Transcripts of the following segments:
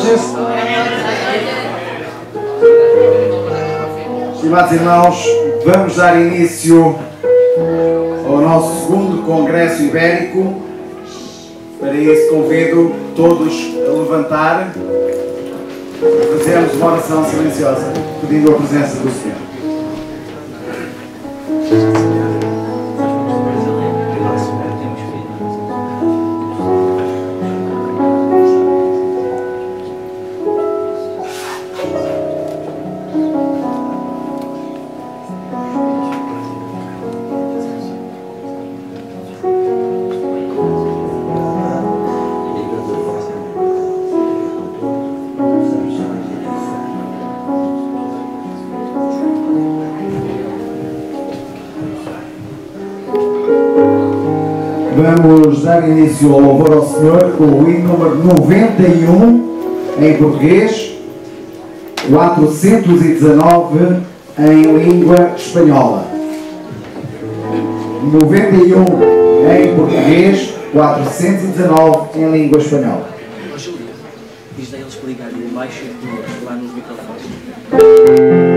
noches. Estimados irmãos, vamos dar início ao nosso segundo Congresso Ibérico. Para isso convido todos a levantar e fazermos uma oração silenciosa, pedindo a presença do Senhor. Vamos dar início ao louvor ao Senhor com o hino número 91 em português, 419 em língua espanhola. 91 em português, 419 em língua espanhola. Diz a eles para ligarem baixo lá nos microfones. Oh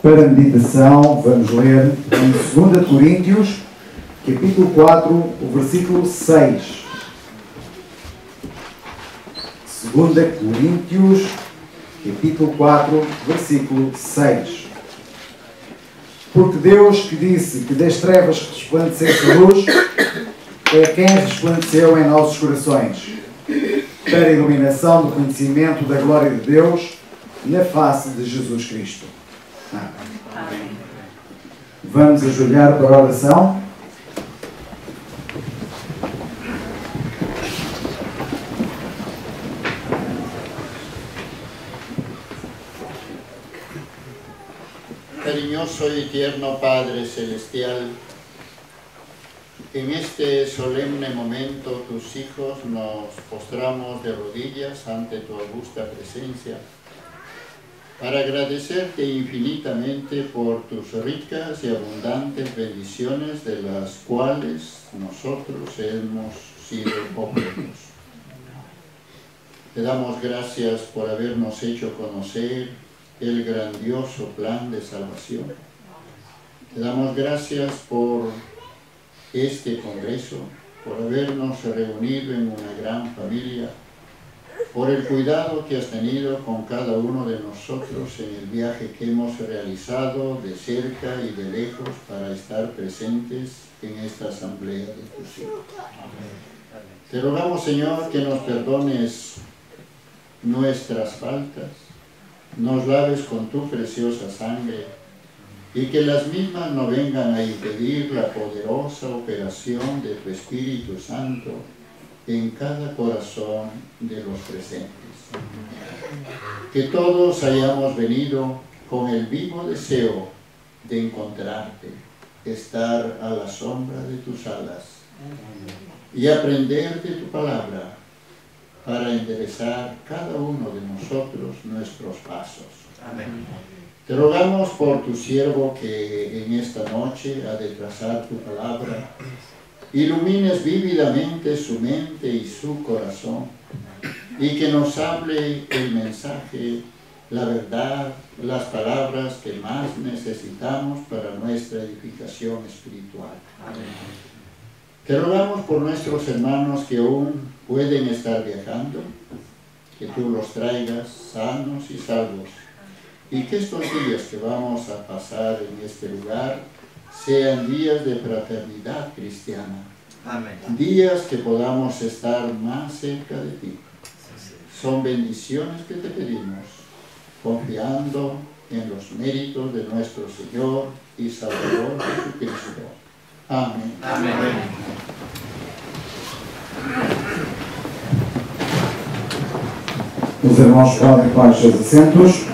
Para a meditação, vamos ler em 2 Coríntios, capítulo 4, o versículo 6. 2 Coríntios, capítulo 4, versículo 6. Porque Deus, que disse que das trevas resplandecesse a luz, é quem resplandeceu em nossos corações, para a iluminação do conhecimento da glória de Deus na face de Jesus Cristo. Amém. Vamos ajoelhar para a oração. Cariñoso y tierno Padre Celestial, en este solemne momento tus hijos nos postramos de rodillas ante tu augusta presencia para agradecerte infinitamente por tus ricas y abundantes bendiciones de las cuales nosotros hemos sido objetos. Te damos gracias por habernos hecho conocer el grandioso plan de salvación. Te damos gracias por este congreso, por habernos reunido en una gran familia, por el cuidado que has tenido con cada uno de nosotros en el viaje que hemos realizado de cerca y de lejos para estar presentes en esta asamblea de tus hijos. Te rogamos, Señor, que nos perdones nuestras faltas, nos laves con tu preciosa sangre y que las mismas no vengan a impedir la poderosa operación de tu Espíritu Santo en cada corazón de los presentes. Que todos hayamos venido con el vivo deseo de encontrarte, estar a la sombra de tus alas y aprender de tu palabra para enderezar cada uno de nosotros nuestros pasos. Amén. Te rogamos por tu siervo que en esta noche ha de trazar tu palabra, ilumines vívidamente su mente y su corazón, y que nos hable el mensaje, la verdad, las palabras que más necesitamos para nuestra edificación espiritual. Amén. Te rogamos por nuestros hermanos que aún pueden estar viajando, que tú los traigas sanos y salvos, y que estos días que vamos a pasar en este lugar sean días de fraternidad cristiana. Amén. Días que podamos estar más cerca de ti. Son bendiciones que te pedimos, confiando en los méritos de nuestro Señor y Salvador Jesucristo. Amén. Amén. Os irmãos podem tomar os seus assentos.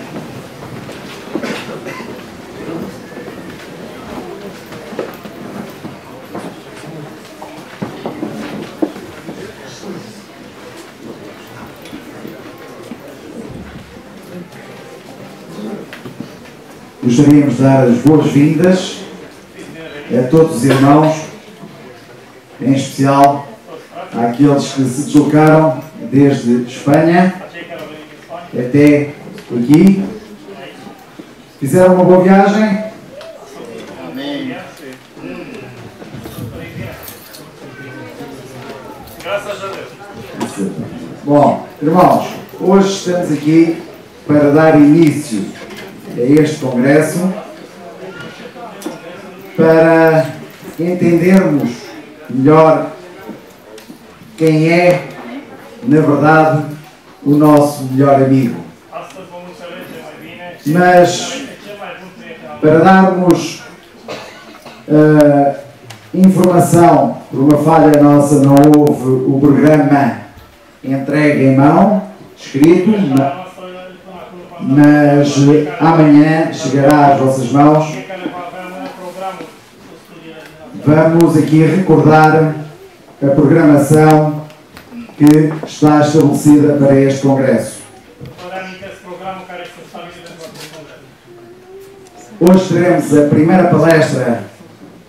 Gostaríamos de dar as boas-vindas a todos os irmãos, em especial àqueles que se deslocaram desde Espanha até aqui. Fizeram uma boa viagem? Amém. Graças a Deus. Bom, irmãos, hoje estamos aqui para dar início a este congresso, para entendermos melhor quem é, na verdade, o nosso melhor amigo. Mas, para darmos informação, por uma falha nossa não houve o programa entregue em mão, escrito, mas amanhã chegará às vossas mãos. Vamos aqui recordar a programação que está estabelecida para este congresso. Hoje teremos a primeira palestra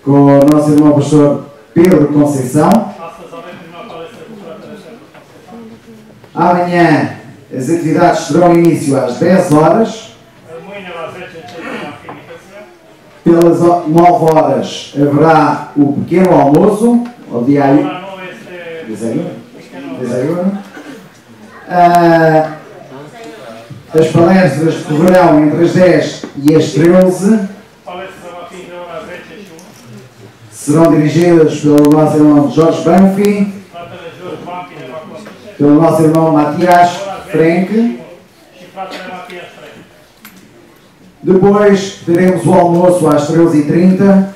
com o nosso irmão pastor Pedro Conceição. Amanhã as atividades terão início às 10 horas. Pelas 9 horas haverá o pequeno almoço, o diário. Desayuno. As palestras decorrerão entre as 10 e as 13. Serão dirigidas pelo nosso irmão Jorge Banfi, pelo nosso irmão Matias Frank. Depois teremos o almoço às 13h30.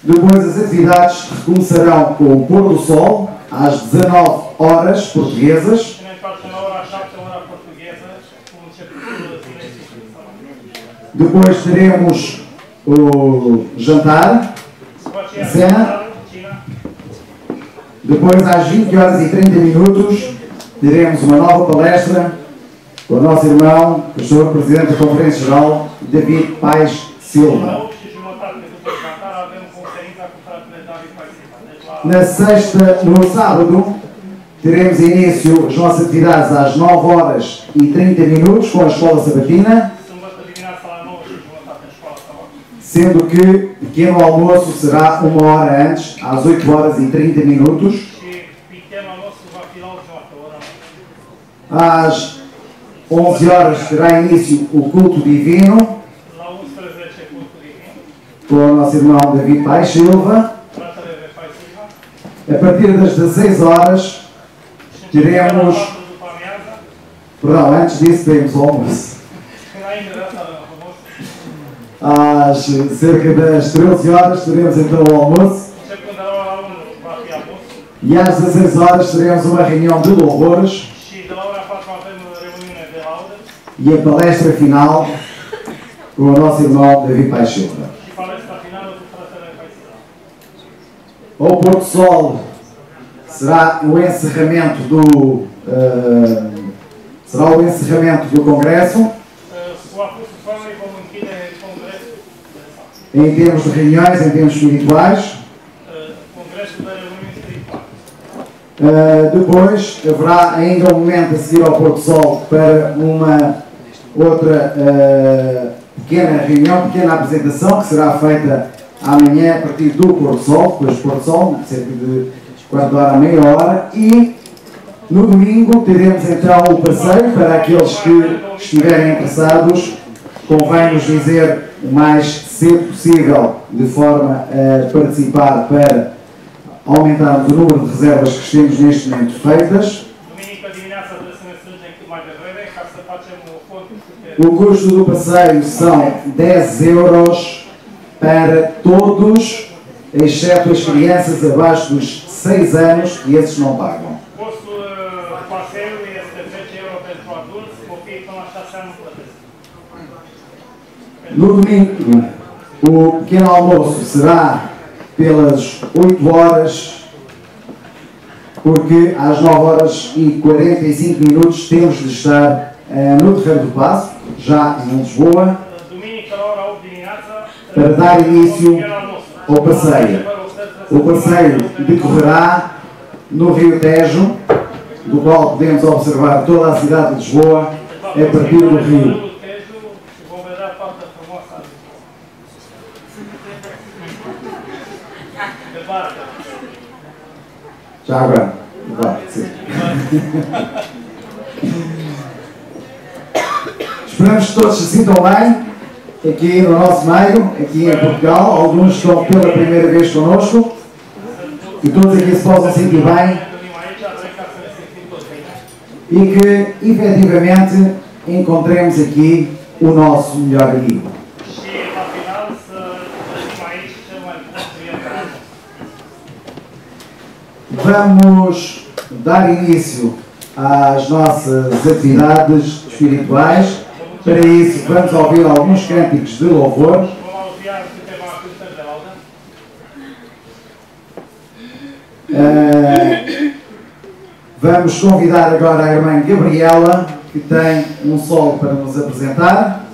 Depois as atividades recomeçarão com o pôr do sol às 19 horas portuguesas. Depois teremos o jantar, a cena. Depois às 20h30 teremos uma nova palestra com o nosso irmão, pastor presidente da Conferência Geral, David Paes Silva. Na sexta, no sábado, teremos início as nossas atividades às 9h30 com a Escola Sabatina, sendo que o pequeno almoço será 1 hora antes, às 8h30. Às 11 horas terá início o culto divino com o nosso irmão David Paes Silva. A partir das 16 horas teremos... Perdão, antes disso teremos o almoço. Às cerca das 13 horas teremos então o almoço. E às 16 horas teremos uma reunião de louvores. E a palestra final com o nosso irmão David Paes Silva. Ao pôr do sol será o encerramento do congresso. Em termos de reuniões, em termos espirituais. Depois haverá ainda um momento a seguir ao pôr do sol para uma outra pequena reunião, pequena apresentação que será feita amanhã a partir do pôr do sol, depois do pôr do sol, cerca de 4 horas a meia hora, e no domingo teremos então o passeio para aqueles que estiverem interessados. Convém-nos dizer o mais cedo possível, de forma a participar para aumentarmos o número de reservas que temos neste momento feitas. O custo do passeio são 10 euros para todos, exceto as crianças abaixo dos 6 anos, e esses não pagam. No domingo, o pequeno almoço será pelas 8 horas, porque às 9h45 temos de estar no Terreiro do Paço, já em Lisboa, para dar início ao passeio. O passeio decorrerá no Rio Tejo, do qual podemos observar toda a cidade de Lisboa a partir do rio. Já agora, sim. Esperamos que todos se sintam bem aqui no nosso meio, aqui em Portugal. Alguns estão pela primeira vez connosco e todos aqui se possam sentir bem e que efetivamente encontremos aqui o nosso melhor amigo. Vamos dar início às nossas atividades espirituais. Para isso, vamos ouvir alguns cânticos de louvor. Vamos convidar agora a irmã Gabriela, que tem um solo para nos apresentar.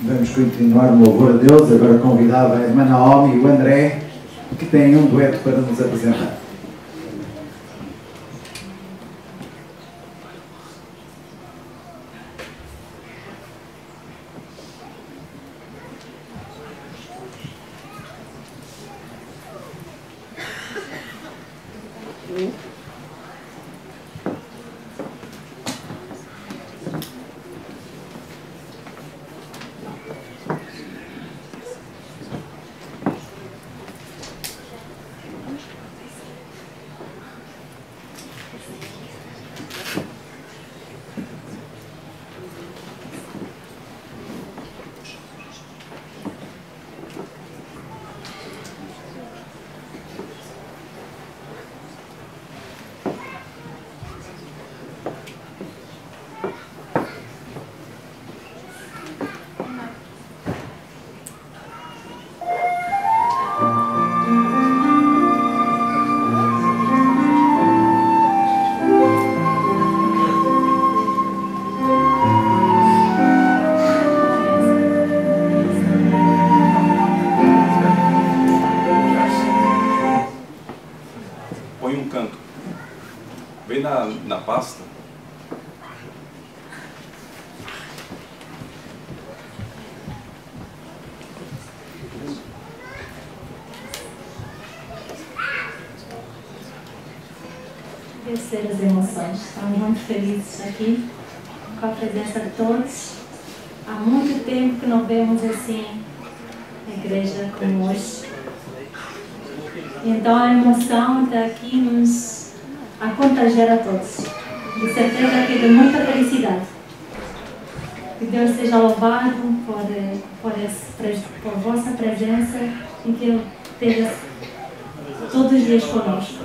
Vamos continuar o louvor a Deus. Agora convidava a irmã Naomi e o André, que têm um dueto para nos apresentar. Na pasta. Agradecer as emoções. Estamos muito felizes aqui com a presença de todos. Há muito tempo que não vemos assim a igreja como hoje. Então a emoção está aqui a contagiar a todos. De certeza que de muita felicidade. Que Deus seja louvado por vossa presença e que Ele esteja todos os dias conosco.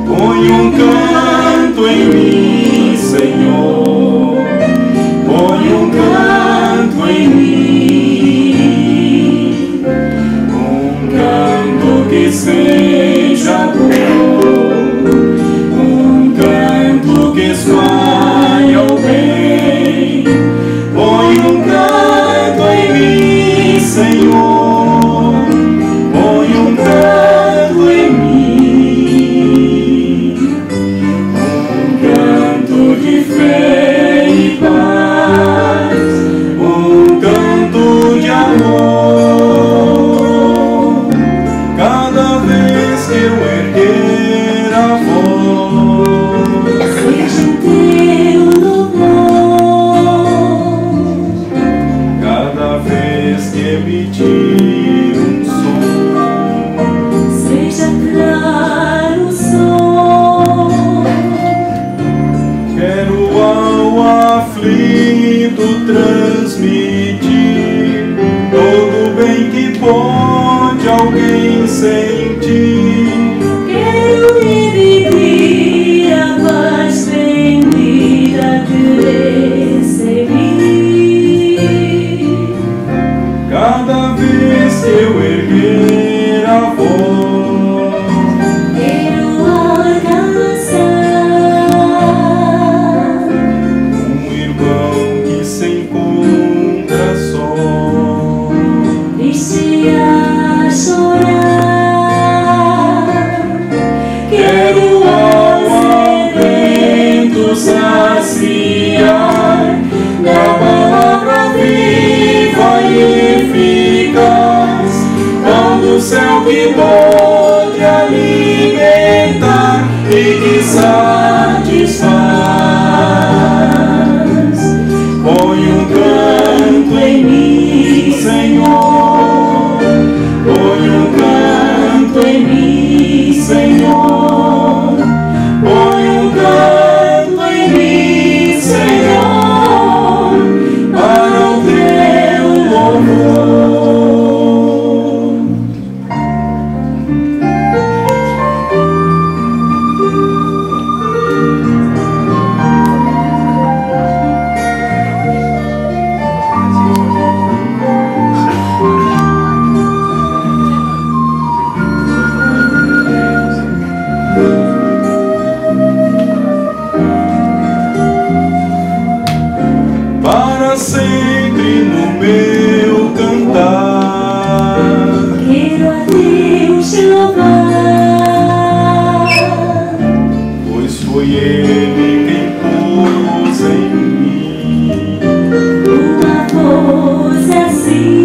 Põe um canto em mim, Senhor. transmitir todo o bem que pode alguém sentir. Quero dividir a paz bendita que recebi. Cada vez que eu erguer a voz, Quero alcançar um irmão que se encontra só, triste a chorar. quero ao alento saciar da palavra viva e eficaz, pão do céu que pode alimentar e que satisfaz. Põe um canto em mim, Senhor, põe um canto em mim, Senhor, põe um canto em mim, Senhor, para o teu louvor. Para sempre no meu cantar, Quero a Deus te louvar, pois foi Ele quem pôs em mim uma voz assim.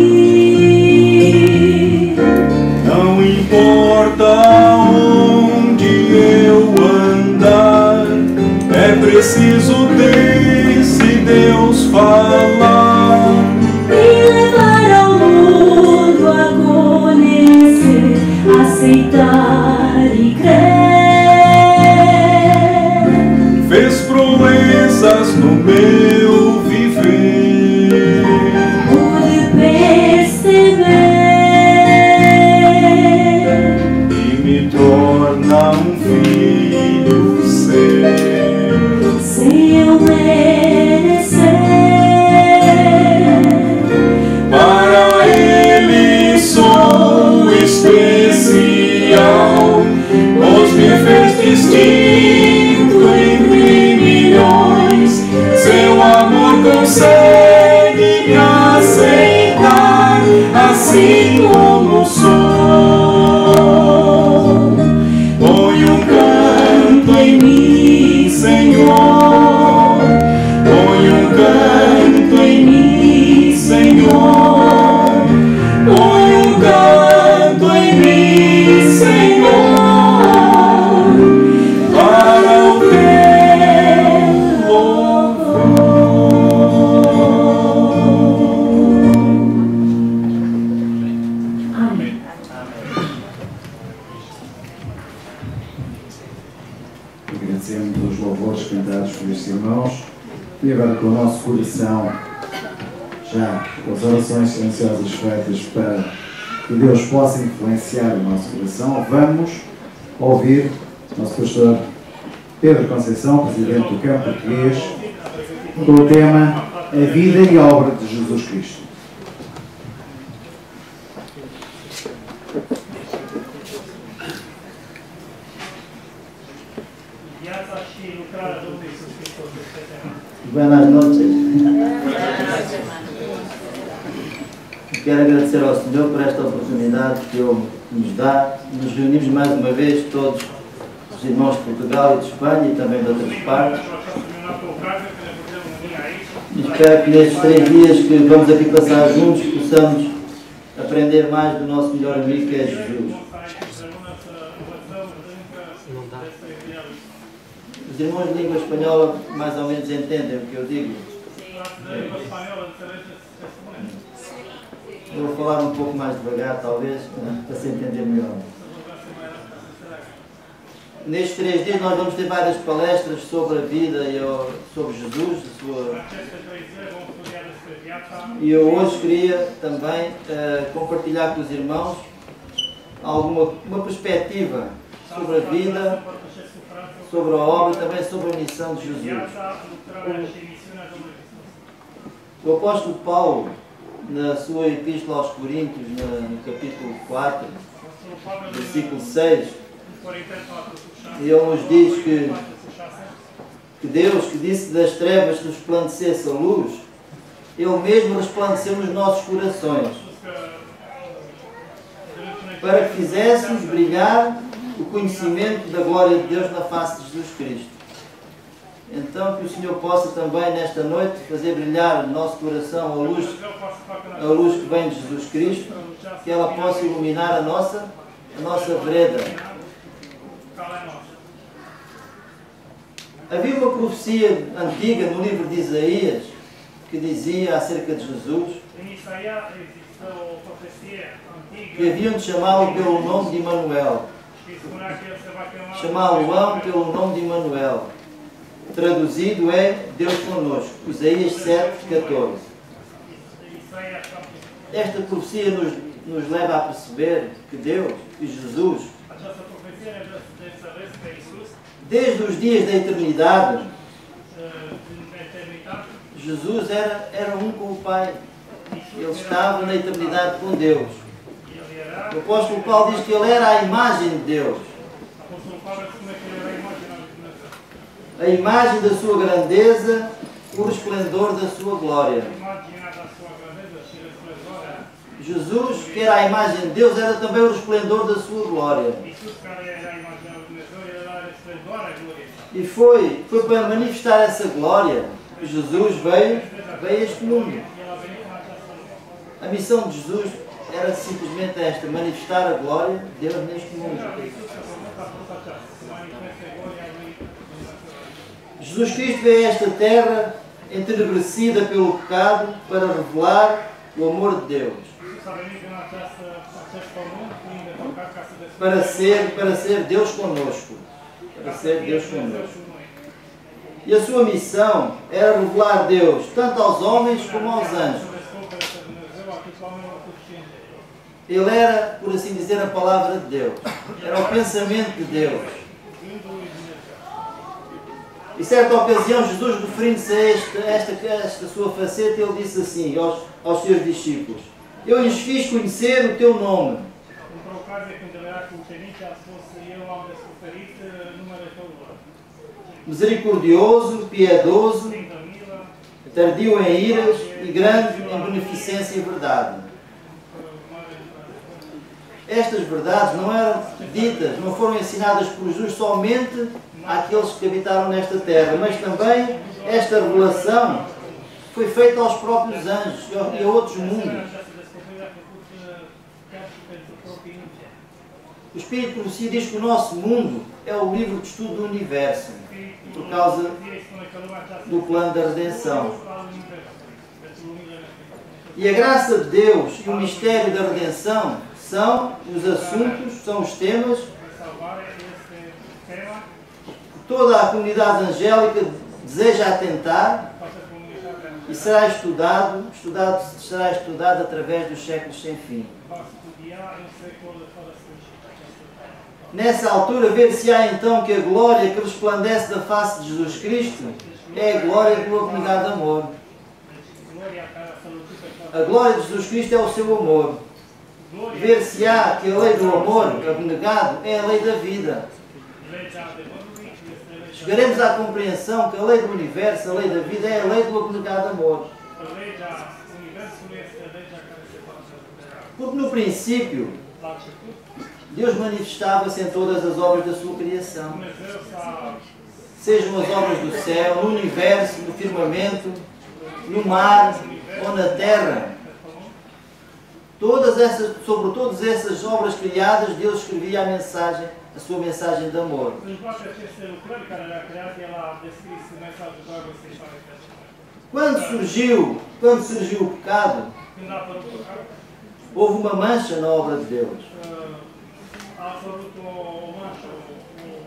não importa onde eu andar, é preciso desse Deus falar. E levar ao mundo a conhecer, aceitar e crer. Fez proezas no meu viver, Pude perceber e me torna um filho seu. sem eu merecer. Para Ele sou especial, pois me fez distinto entre milhões. Seu amor consegue me aceitar assim como sou. Põe um canto em mim, Senhor, põe um canto em mim, Senhor, põe um canto em mim, Senhor, para o teu louvor. Amém. Agradecemos os louvores cantados por estes irmãos e agora com o nosso coração, já com as orações silenciosas feitas para que Deus possa influenciar o nosso coração, vamos ouvir o nosso pastor Pedro Conceição, presidente do Campo Português, com o tema A Vida e a Obra de Jesus Cristo. Buenas noches. Quero agradecer ao Senhor por esta oportunidade que Ele nos dá. Nos reunimos mais uma vez, todos os irmãos de Portugal e de Espanha e também de outras partes. E espero que nestes 3 dias que vamos aqui passar juntos possamos aprender mais do nosso melhor amigo que é Jesus. Os irmãos de língua espanhola mais ou menos entendem o que eu digo. Eu vou falar um pouco mais devagar, talvez, para se entender melhor. Nestes 3 dias nós vamos ter várias palestras sobre a vida e sobre Jesus, E eu hoje queria também compartilhar com os irmãos uma perspectiva sobre a vida, sobre a obra e também sobre a missão de Jesus. O apóstolo Paulo, na sua epístola aos Coríntios, no capítulo 4, versículo 6, ele nos diz que Deus, que disse que das trevas resplandecesse a luz, Ele mesmo resplandeceu nos nossos corações, para que fizéssemos brilhar o conhecimento da glória de Deus na face de Jesus Cristo. Então que o Senhor possa também nesta noite fazer brilhar no nosso coração a luz que vem de Jesus Cristo, que ela possa iluminar a nossa vereda. Havia uma profecia antiga no livro de Isaías que dizia acerca de Jesus que haviam de chamá-lo pelo nome de Emanuel. Chamá-lo pelo nome de Emanuel. Traduzido é Deus conosco. Isaías 7:14. Esta profecia nos leva a perceber que Deus e Jesus, desde os dias da eternidade, Jesus era um com o Pai. Ele estava na eternidade com Deus. O apóstolo Paulo diz que ele era a imagem de Deus. A imagem da sua grandeza, o resplendor da sua glória. Jesus, que era a imagem de Deus, era também o resplendor da sua glória. E foi para manifestar essa glória que Jesus veio a este mundo. A missão de Jesus era simplesmente esta: manifestar a glória de Deus neste mundo. Jesus Cristo veio a esta terra entenebrecida pelo pecado para revelar o amor de Deus. Para ser Deus conosco. Para ser Deus conosco. E a sua missão era revelar Deus tanto aos homens como aos anjos. Ele era, por assim dizer, a palavra de Deus. Era o pensamento de Deus. E certa ocasião, Jesus, referindo-se a esta sua faceta, ele disse assim aos seus discípulos: eu lhes fiz conhecer o teu nome. Misericordioso, piedoso, tardio em iras e grande em beneficência e verdade. Estas verdades não eram ditas, não foram ensinadas por Jesus somente àqueles que habitaram nesta terra, mas também esta revelação foi feita aos próprios anjos e a outros mundos. O Espírito de Profecia diz que o nosso mundo é o livro de estudo do universo, por causa do plano da redenção. E a graça de Deus e o mistério da redenção são os assuntos, são os temas que toda a comunidade angélica deseja atentar e será estudado através dos séculos sem fim. Nessa altura, ver-se-á então que a glória que resplandece da face de Jesus Cristo é a glória do abnegado amor. A glória de Jesus Cristo é o seu amor. Ver-se-á que a lei do amor abnegado é a lei da vida. Chegaremos à compreensão que a lei do universo, a lei da vida, é a lei do abnegado amor. Porque no princípio, Deus manifestava-se em todas as obras da sua criação. Sejam as obras do céu, no universo, no firmamento, no mar ou na terra. Sobre todas essas obras criadas, Deus escrevia a sua mensagem de amor. Quando surgiu o pecado, houve uma mancha na obra de Deus.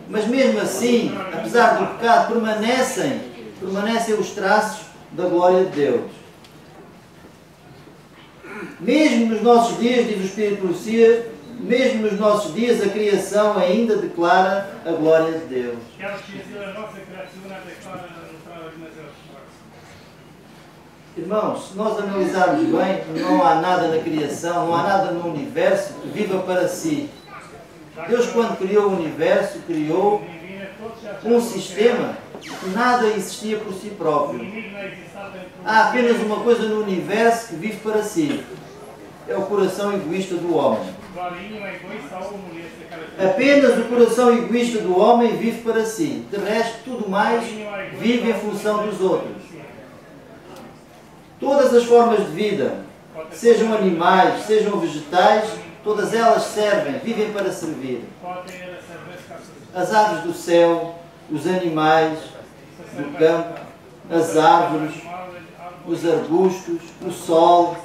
Mas mesmo assim, apesar do pecado, permanecem os traços da glória de Deus. Mesmo nos nossos dias, diz o Espírito de Profecia, mesmo nos nossos dias a criação ainda declara a glória de Deus. Chiar și în zilele noastre, creațiunea declară lucrarea lui Dumnezeu. Irmãos, se nós analisarmos bem, não há nada na criação, não há nada no universo que viva para si. Deus, quando criou o universo, criou um sistema que nada existia por si próprio. Há apenas uma coisa no universo que vive para si. É o coração egoísta do homem. Apenas o coração egoísta do homem vive para si. De resto, tudo mais vive em função dos outros. Todas as formas de vida, sejam animais, sejam vegetais, todas elas servem, vivem para servir. As aves do céu, os animais do campo, as árvores, os arbustos, o sol,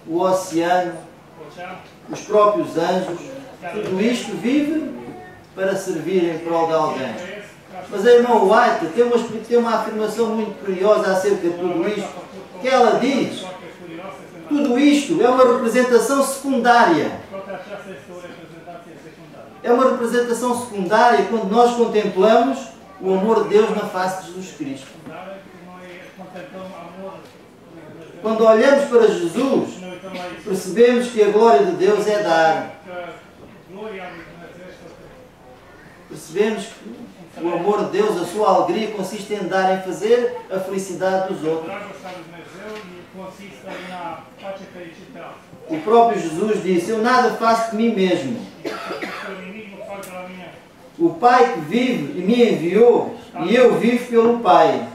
o oceano, os próprios anjos, tudo isto vive para servir em prol de alguém. Mas a irmã White tem uma afirmação muito curiosa acerca de tudo isto, que ela diz: tudo isto é uma representação secundária. É uma representação secundária quando nós contemplamos o amor de Deus na face de Jesus Cristo. Quando olhamos para Jesus, percebemos que a glória de Deus é dar. Percebemos que o amor de Deus, a sua alegria, consiste em dar, em fazer a felicidade dos outros. O próprio Jesus disse: eu nada faço de mim mesmo. O Pai que vive e me enviou, e eu vivo pelo Pai.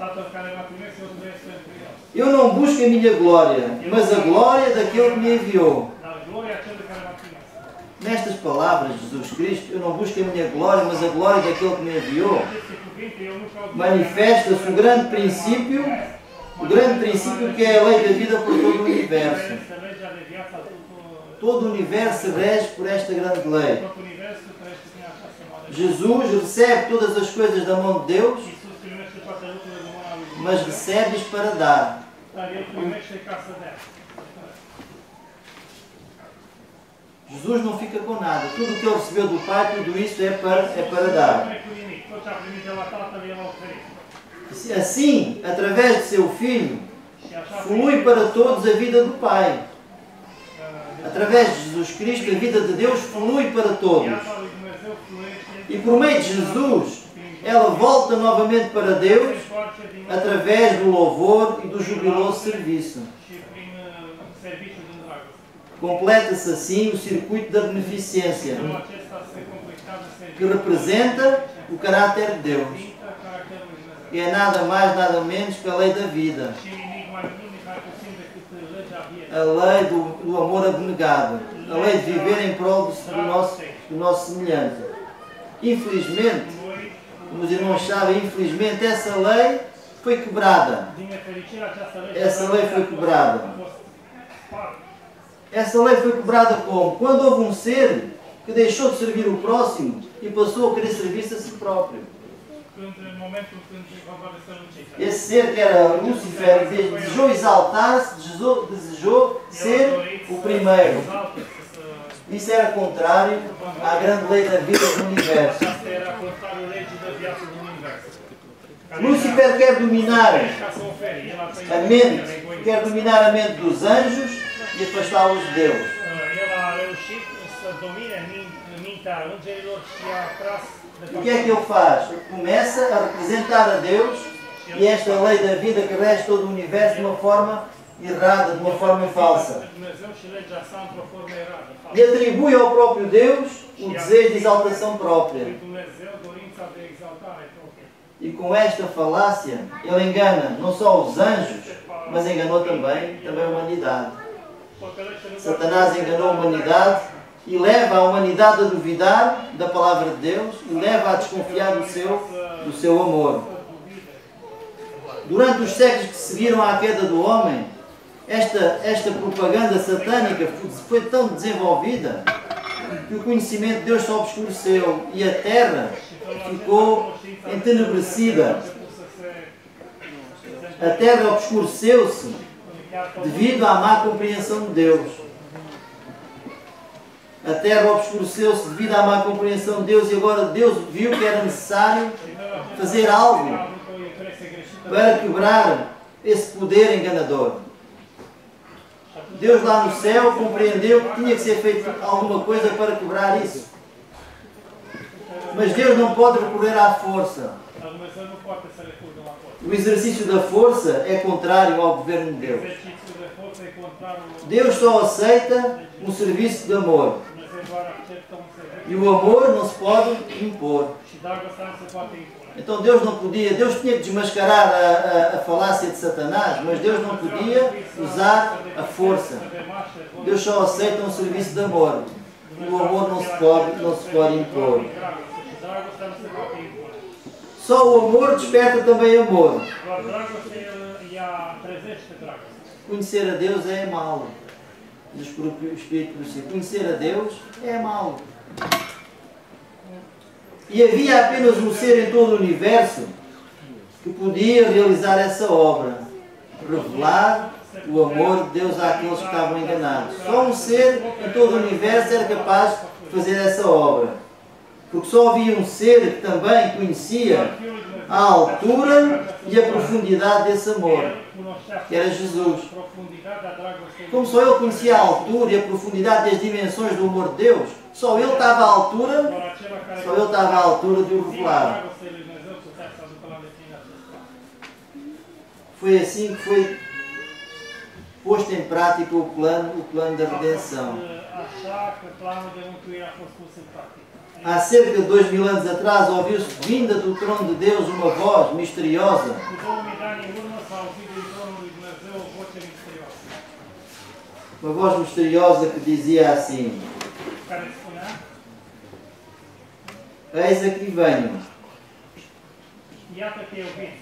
Eu não busco a minha glória, mas a glória daquele que me enviou. Nestas palavras de Jesus Cristo, eu não busco a minha glória, mas a glória daquele que me enviou, manifesta-se o grande princípio que é a lei da vida por todo o universo. Todo o universo se rege por esta grande lei. Jesus recebe todas as coisas da mão de Deus, mas recebe-as para dar. Jesus não fica com nada. Tudo o que ele recebeu do Pai, tudo isso é para dar. Assim, através de seu Filho, flui para todos a vida do Pai. Através de Jesus Cristo, a vida de Deus flui para todos. E por meio de Jesus, ela volta novamente para Deus através do louvor e do jubiloso serviço. Completa-se assim o circuito da beneficência, que representa o caráter de Deus. E é nada mais, nada menos que a lei da vida. A lei do amor abnegado. A lei de viver em prol do nosso semelhante. Infelizmente, como os irmãos sabem, infelizmente essa lei foi quebrada. Essa lei foi quebrada. Essa lei foi quebrada como? Quando houve um ser que deixou de servir o próximo e passou a querer servir-se a si próprio. Esse ser que era Lúcifer desejou exaltar-se, desejou ser o primeiro. Isso era contrário à grande lei da vida do universo. Lúcifer quer dominar a mente dos anjos e afastá-los de Deus. O que é que ele faz? Começa a representar a Deus e esta lei da vida que rege todo o universo de uma forma errada, de uma forma falsa. E atribui ao próprio Deus o desejo de exaltação própria. E com esta falácia, ele engana não só os anjos, mas enganou também a humanidade. Satanás enganou a humanidade e leva a humanidade a duvidar da palavra de Deus e leva a desconfiar do seu amor. Durante os séculos que seguiram à queda do homem, esta propaganda satânica foi tão desenvolvida que o conhecimento de Deus só obscureceu e a terra ficou entenebrecida. A terra obscureceu-se devido à má compreensão de Deus. A terra obscureceu-se devido à má compreensão de Deus e agora Deus viu que era necessário fazer algo para quebrar esse poder enganador. Deus lá no céu compreendeu que tinha que ser feito alguma coisa para quebrar isso. Mas Deus não pode recorrer à força. O exercício da força é contrário ao governo de Deus. Deus só aceita um serviço de amor. E o amor não se pode impor. Então Deus não podia, Deus tinha que desmascarar a falácia de Satanás, mas Deus não podia usar a força. Deus só aceita um serviço de amor. E o amor não se pode impor. Só o amor desperta também amor. Conhecer a Deus é amá-lo. Diz o Espírito do Senhor. Conhecer a Deus é amá-lo. E havia apenas um ser em todo o universo que podia realizar essa obra. Revelar o amor de Deus àqueles que estavam enganados. Só um ser em todo o universo era capaz de fazer essa obra. Porque só havia um ser que também conhecia a altura e a profundidade desse amor, que era Jesus. Como só Ele conhecia a altura e a profundidade das dimensões do amor de Deus, só Ele estava à altura de o revelar. Foi assim que foi posto em prática o plano da redenção. Há cerca de 2000 anos atrás ouviu-se vinda do trono de Deus uma voz misteriosa. Uma voz misteriosa que dizia assim: eis aqui venho.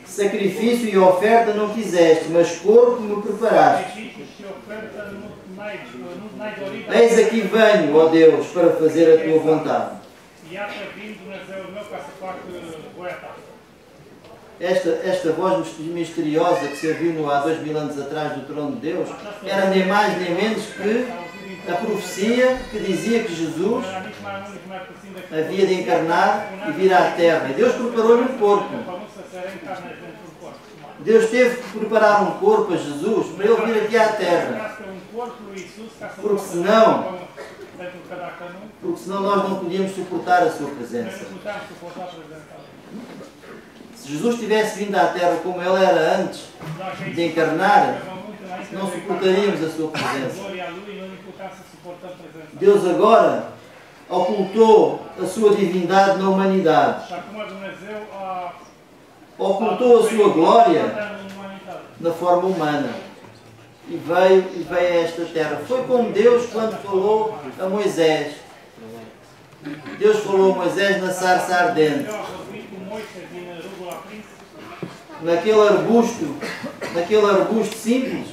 Sacrifício e oferta não quiseste, mas corpo me preparaste. Eis aqui venho, ó Deus, para fazer a tua vontade. Esta voz misteriosa que se ouviu há 2000 anos atrás do trono de Deus era nem mais nem menos que a profecia que dizia que Jesus havia de encarnar e vir à terra. E Deus preparou-lhe um corpo. Deus teve que preparar um corpo a Jesus para ele vir aqui à terra. Porque senão nós não podíamos suportar a sua presença. Se Jesus tivesse vindo à terra como ele era antes de encarnar, não suportaríamos a sua presença. Deus agora ocultou a sua divindade na humanidade. Ocultou a sua glória na forma humana. E veio a esta terra. Foi como Deus quando falou a Moisés. Deus falou a Moisés na sarça ardente. Naquele arbusto simples,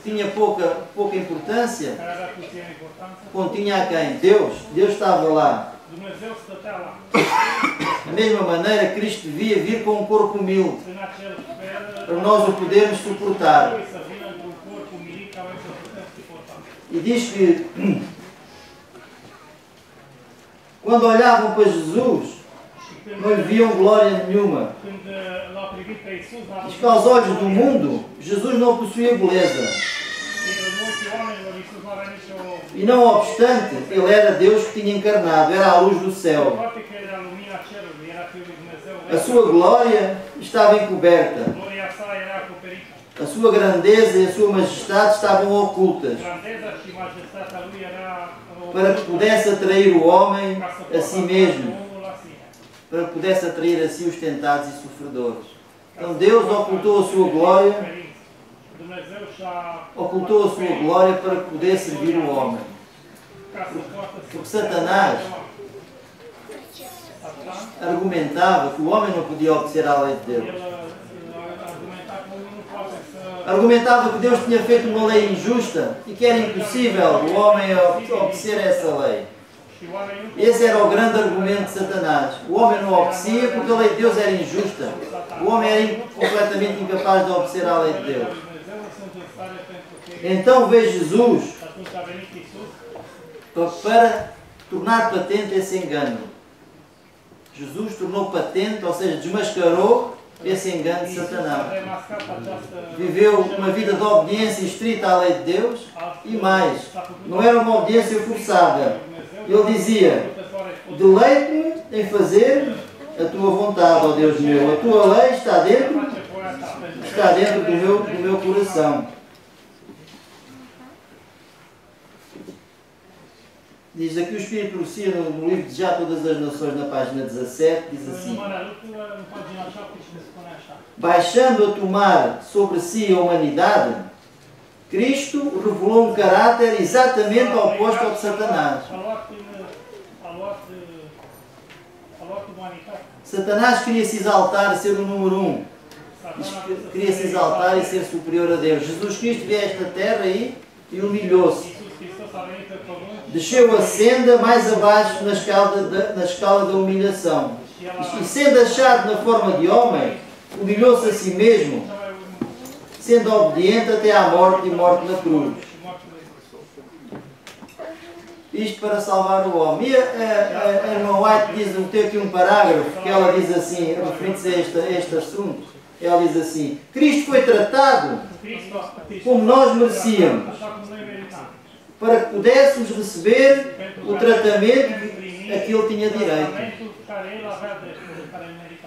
tinha pouca importância, continha a quem? Deus estava lá. Da mesma maneira, Cristo devia vir com um corpo humilde, para nós o podermos suportar. E diz que, quando olhavam para Jesus, não lhe viam glória nenhuma. Diz que aos olhos do mundo, Jesus não possuía beleza. E não obstante, Ele era Deus que tinha encarnado, era a luz do céu. A sua glória estava encoberta. A sua grandeza e a sua majestade estavam ocultas, para que pudesse atrair o homem a si mesmo, para que pudesse atrair a si os tentados e sofredores. Então Deus ocultou a sua glória para poder servir o homem. Porque Satanás argumentava que o homem não podia obedecer à lei de Deus. Argumentava que Deus tinha feito uma lei injusta e que era impossível o homem obedecer a essa lei. Esse era o grande argumento de Satanás. O homem não obedecia porque a lei de Deus era injusta. O homem era completamente incapaz de obedecer à lei de Deus. Então veio Jesus para tornar patente esse engano. Jesus tornou patente, ou seja, desmascarou esse engano de Satanás. Viveu uma vida de obediência estrita à lei de Deus e mais, não era uma obediência forçada. Ele dizia: deleite-me em fazer a tua vontade, ó Deus meu. A tua lei está dentro do meu coração. Diz aqui o Espírito Profecia no livro de Já Todas as Nações, na página 17, diz assim: baixando a tomar sobre si a humanidade, Cristo revelou um caráter exatamente oposto ao de Satanás. Satanás queria se exaltar e ser o número 1. Queria se exaltar e ser superior a Deus. Jesus Cristo veio a esta terra e humilhou-se. Desceu a senda mais abaixo na escala da humilhação. E sendo achado na forma de homem, humilhou-se a si mesmo, sendo obediente até à morte e morte na cruz. Isto para salvar o homem. E a irmã White tem aqui um parágrafo que ela diz assim, referindo-se a este assunto. Ela diz assim: Cristo foi tratado como nós merecíamos, para que pudéssemos receber o tratamento a que ele tinha direito.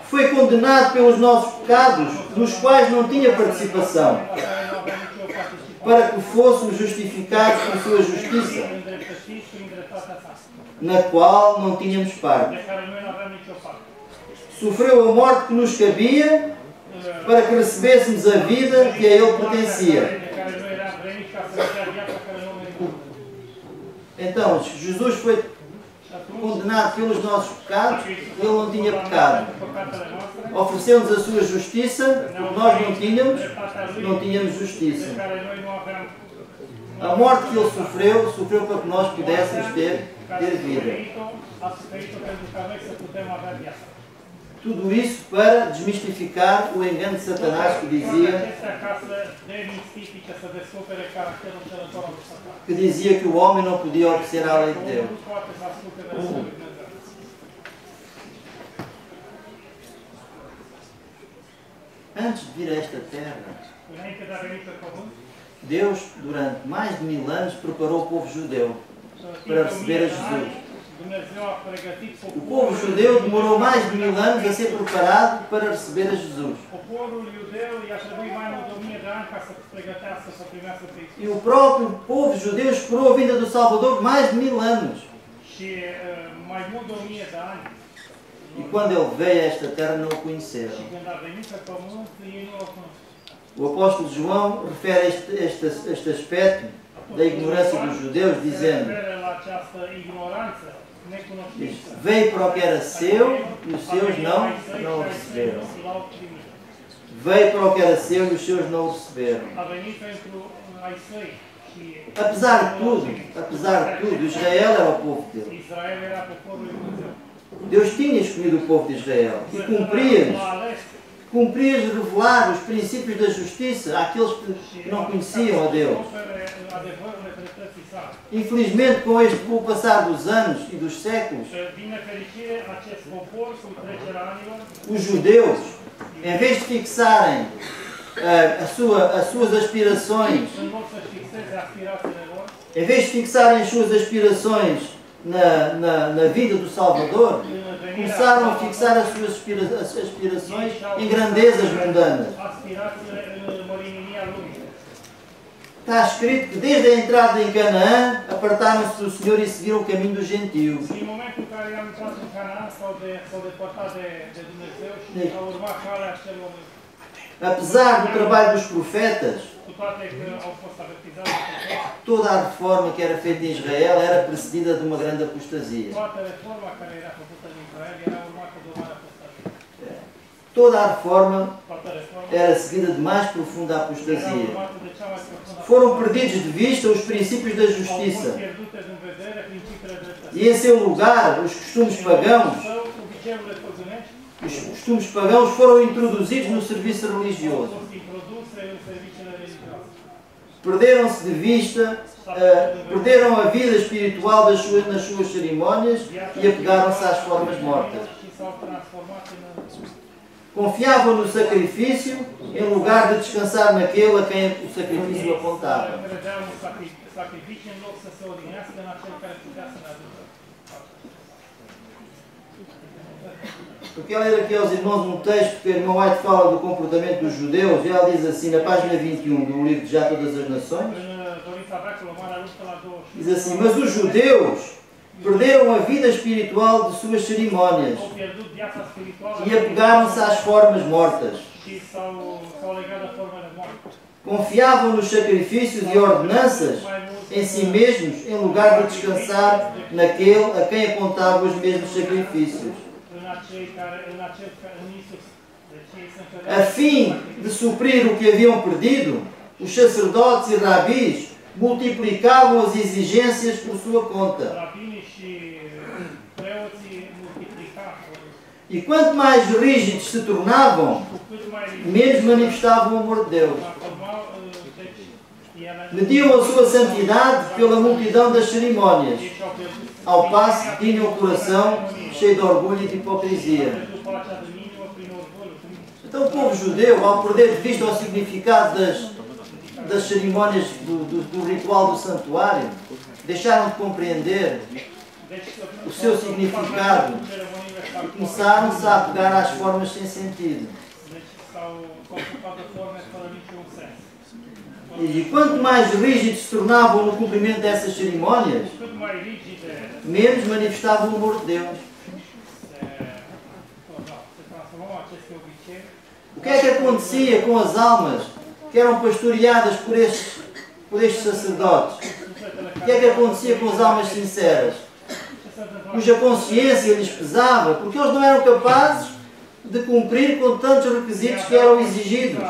Foi condenado pelos nossos pecados, dos quais não tinha participação, para que fôssemos justificados por sua justiça, na qual não tínhamos parte. Sofreu a morte que nos cabia, para que recebêssemos a vida que a ele pertencia. Então, Jesus foi condenado pelos nossos pecados, ele não tinha pecado. Ofereceu-nos a sua justiça, porque nós não tínhamos justiça. A morte que ele sofreu para que nós pudéssemos ter vida. Tudo isso para desmistificar o engano de Satanás que dizia que o homem não podia obedecer à lei de Deus. Antes de vir a esta terra, Deus, durante mais de 1000 anos, preparou o povo judeu para receber a Jesus. O povo judeu demorou mais de 1000 anos a ser preparado para receber a Jesus. E o próprio povo judeu esperou a vinda do Salvador mais de 1000 anos. E quando ele veio a esta terra, não o conheceram. O apóstolo João refere este aspecto da ignorância dos judeus, dizendo: veio para o que era seu e os seus não o receberam. Veio para o que era seu e os seus não o receberam. Apesar de tudo, Israel era o povo de Deus. Deus tinha escolhido o povo de Israel e cumpria revelar os princípios da justiça àqueles que não conheciam a Deus. Infelizmente, com o passar dos anos e dos séculos, os judeus, em vez de fixarem as suas aspirações, em vez de fixarem as suas aspirações na vida do Salvador, começaram a fixar as suas aspirações em grandezas mundanas. Está escrito que desde a entrada em Canaã apartaram-se do Senhor e seguiram o caminho dos gentios. Apesar do trabalho dos profetas, toda a reforma que era feita em Israel era precedida de uma grande apostasia. Toda a reforma era seguida de mais profunda apostasia. Foram perdidos de vista os princípios da justiça. E em seu lugar, os costumes pagãos Os costumes pagãos foram introduzidos no serviço religioso. Perderam-se de vista, perderam a vida espiritual nas suas cerimónias e apegaram-se às formas mortas. Confiavam no sacrifício em lugar de descansar naquele a quem o sacrifício apontava. Eu quero ler aqui aos irmãos um texto que a irmã White fala do comportamento dos judeus, e ela diz assim, na página 21 do livro de Já Todas as Nações, diz assim: mas os judeus perderam a vida espiritual de suas cerimónias e apegaram-se às formas mortas. Confiavam nos sacrifícios e ordenanças em si mesmos, em lugar de descansar naquele a quem apontavam os mesmos sacrifícios. A fim de suprir o que haviam perdido, os sacerdotes e rabis multiplicavam as exigências por sua conta. E quanto mais rígidos se tornavam, menos manifestavam o amor de Deus. Mediam a sua santidade pela multidão das cerimónias, ao passo que tinham o coração cheio de orgulho e de hipocrisia. Então o povo judeu, ao perder de vista o significado das cerimónias do ritual do santuário, deixaram de compreender o seu significado e começaram-se a apegar às formas sem sentido. E quanto mais rígidos se tornavam no cumprimento dessas cerimónias, menos manifestavam o amor de Deus. O que é que acontecia com as almas que eram pastoreadas por estes sacerdotes? O que é que acontecia com as almas sinceras? Cuja consciência lhes pesava, porque eles não eram capazes de cumprir com tantos requisitos que eram exigidos.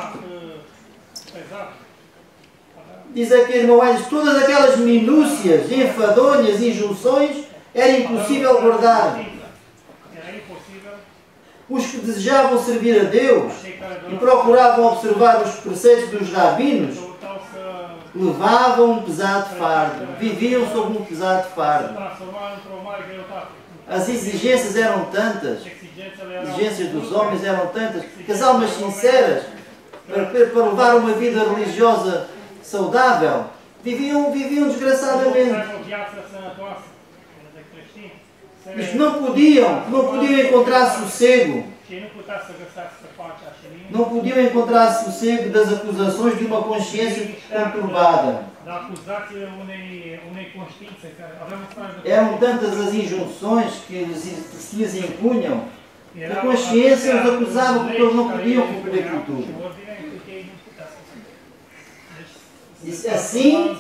Diz aqui, irmão, todas aquelas minúcias, enfadonhas, injunções, era impossível guardar. Os que desejavam servir a Deus e procuravam observar os preceitos dos rabinos, levavam um pesado fardo, viviam sob um pesado fardo. As exigências eram tantas, as exigências dos homens eram tantas, que as almas sinceras, para levar uma vida religiosa saudável, viviam desgraçadamente. Mas não podiam encontrar sossego. Não podiam encontrar sossego das acusações de uma consciência conturbada. Eram tantas as injunções que se lhes impunham, que a consciência os acusava porque eles não podiam cumprir com tudo. Assim,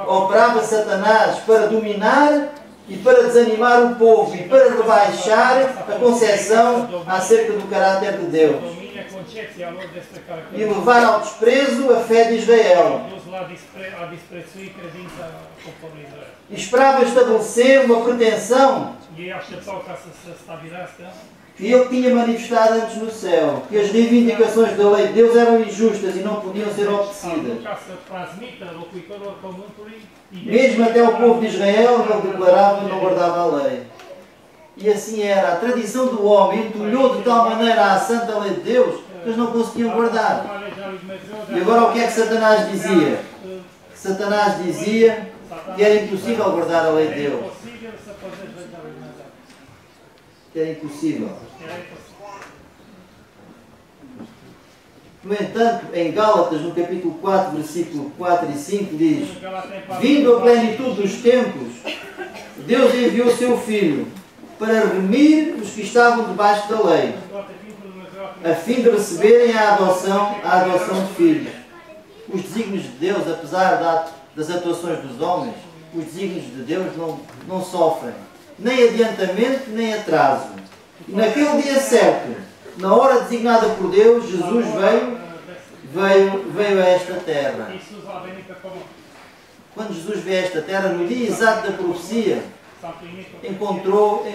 operava Satanás para dominar e para desanimar o povo e para rebaixar a concepção acerca do caráter de Deus e levar ao desprezo a fé de Israel. E esperava estabelecer uma pretensão que ele tinha manifestado antes no céu, que as reivindicações da lei de Deus eram injustas e não podiam ser obedecidas. Mesmo até o povo de Israel não declarava e não guardava a lei. E assim era. A tradição do homem entulhou de tal maneira a santa lei de Deus que eles não conseguiam guardar. E agora o que é que Satanás dizia? Satanás dizia que era impossível guardar a lei de Deus. Que era impossível. No entanto, em Gálatas, no capítulo 4, versículo 4 e 5, diz: vindo a plenitude dos tempos, Deus enviou o seu Filho para remir os que estavam debaixo da lei, a fim de receberem a adoção de filhos. Os desígnios de Deus, apesar das atuações dos homens, os desígnios de Deus não sofrem nem adiantamento, nem atraso. E naquele dia certo, na hora designada por Deus, Jesus veio a esta terra. Quando Jesus veio a esta terra, no dia exato da profecia, encontrou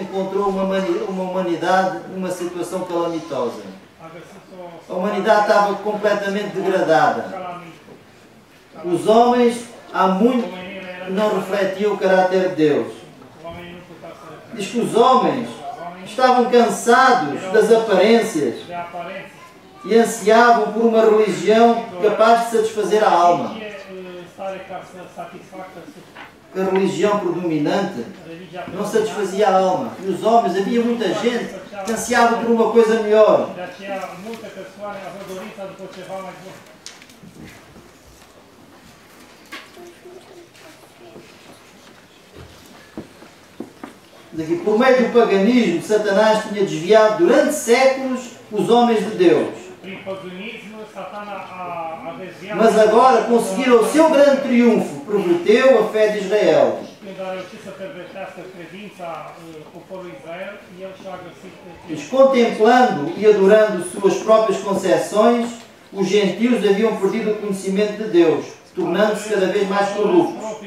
uma humanidade numa situação calamitosa. A humanidade estava completamente degradada. Os homens há muito não refletiam o caráter de Deus. Diz que os homens estavam cansados das aparências e ansiavam por uma religião capaz de satisfazer a alma. A religião predominante não satisfazia a alma. E os homens, havia muita gente que ansiava por uma coisa melhor. Por meio do paganismo, Satanás tinha desviado durante séculos os homens de Deus. Mas agora conseguiram o seu grande triunfo, perverteu a fé de Israel. Contemplando e adorando suas próprias concepções, os gentios haviam perdido o conhecimento de Deus, tornando-se cada vez mais corruptos.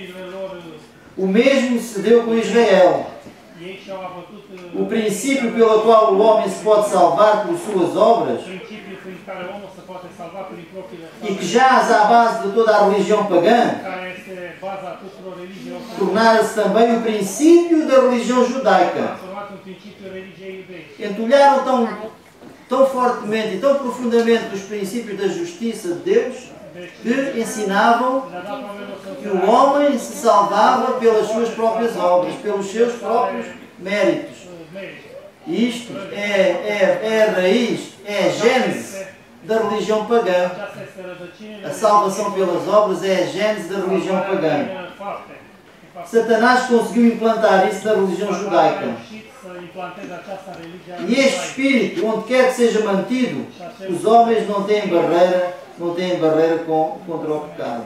O mesmo se deu com Israel. O princípio pelo qual o homem se pode salvar por suas obras e que jaz à base de toda a religião pagã, tornara-se também o princípio da religião judaica. Entulharam tão fortemente e tão profundamente os princípios da justiça de Deus que ensinavam que o homem se salvava pelas suas próprias obras, pelos seus próprios méritos. Isto é a raiz, é a gênese da religião pagã. A salvação pelas obras é a gênese da religião pagã. Satanás conseguiu implantar isso na religião judaica. E este espírito, onde quer que seja mantido, os homens não têm barreira contra o pecado.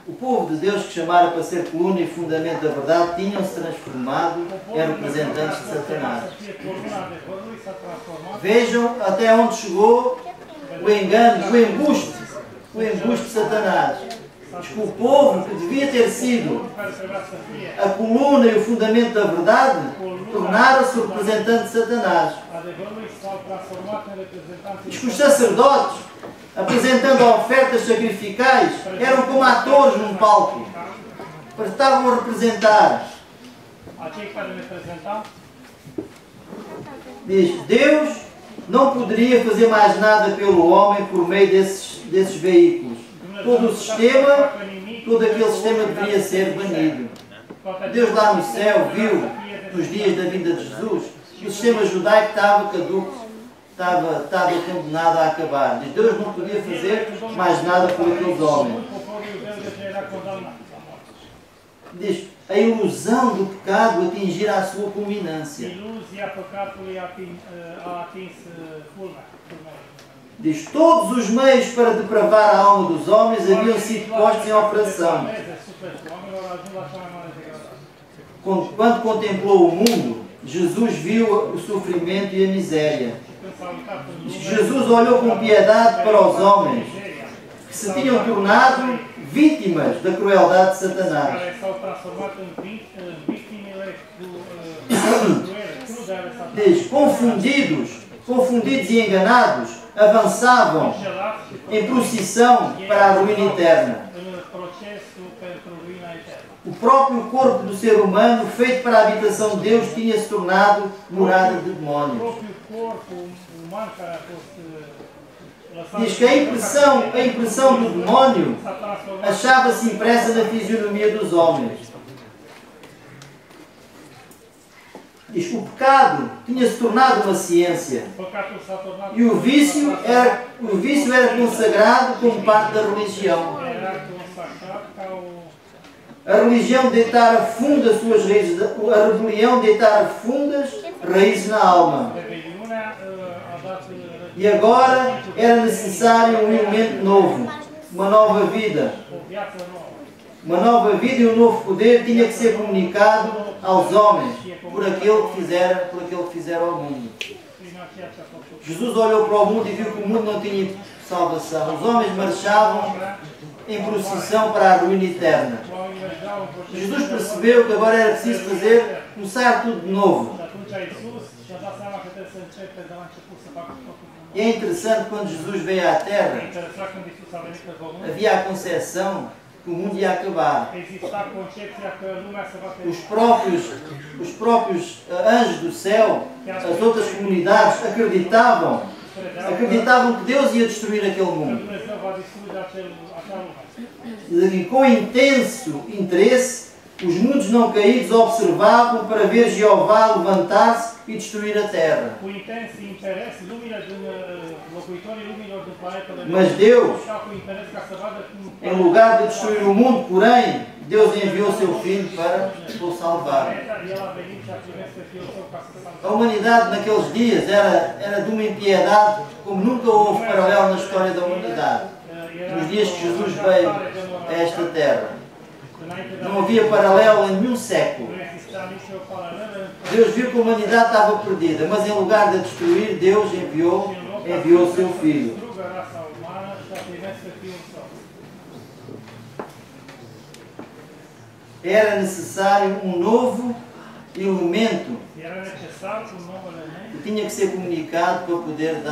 O povo de Deus que chamara para ser coluna e fundamento da verdade tinham-se transformado em representantes de Satanás. Vejam até onde chegou o engano, o embuste de Satanás. Diz que o povo que devia ter sido a coluna e o fundamento da verdade tornaram-se o representante de Satanás. Diz que os sacerdotes, apresentando ofertas sacrificais, eram como atores num palco. Estavam a representar. Diz, Deus não poderia fazer mais nada pelo homem por meio desses veículos. Todo o sistema, todo aquele sistema deveria ser banido. Deus lá no céu viu, nos dias da vinda de Jesus, que o sistema judaico estava caduco, estava condenado a acabar. Deus não podia fazer mais nada por aqueles homens. Diz, a ilusão do pecado atingir a sua culminância. Diz, todos os meios para depravar a alma dos homens haviam sido postos em operação. Quando contemplou o mundo, Jesus viu o sofrimento e a miséria. Diz que Jesus olhou com piedade para os homens que se tinham tornado vítimas da crueldade de Satanás. Diz, confundidos e enganados, avançavam em procissão para a ruína eterna. O próprio corpo do ser humano, feito para a habitação de Deus, tinha se tornado morada de demónios. Diz que a impressão do demónio achava-se impressa na fisionomia dos homens. Diz que o pecado tinha se tornado uma ciência e o vício era consagrado como parte da religião. A religião deitara fundas suas raízes, a rebelião deitara fundas raízes na alma. E agora era necessário um elemento novo, uma nova vida. Uma nova vida e um novo poder tinha que ser comunicado aos homens por aquele que fizeram ao mundo. Jesus olhou para o mundo e viu que o mundo não tinha salvação. Os homens marchavam em procissão para a ruína eterna. Jesus percebeu que agora era preciso começar tudo de novo. E é interessante, quando Jesus veio à Terra, havia a concepção que o mundo ia acabar. Os próprios anjos do céu, as outras comunidades, acreditavam que Deus ia destruir aquele mundo. E com intenso interesse, os mundos não caídos observavam para ver Jeová levantar-se e destruir a terra. Mas Deus, em lugar de destruir o mundo, porém, Deus enviou o seu Filho para o salvar. A humanidade naqueles dias era de uma impiedade como nunca houve paralelo na história da humanidade. Nos dias que Jesus veio a esta terra, não havia paralelo em nenhum século. Deus viu que a humanidade estava perdida, mas em lugar de destruir, Deus enviou o seu Filho. Era necessário um novo elemento que tinha que ser comunicado para poder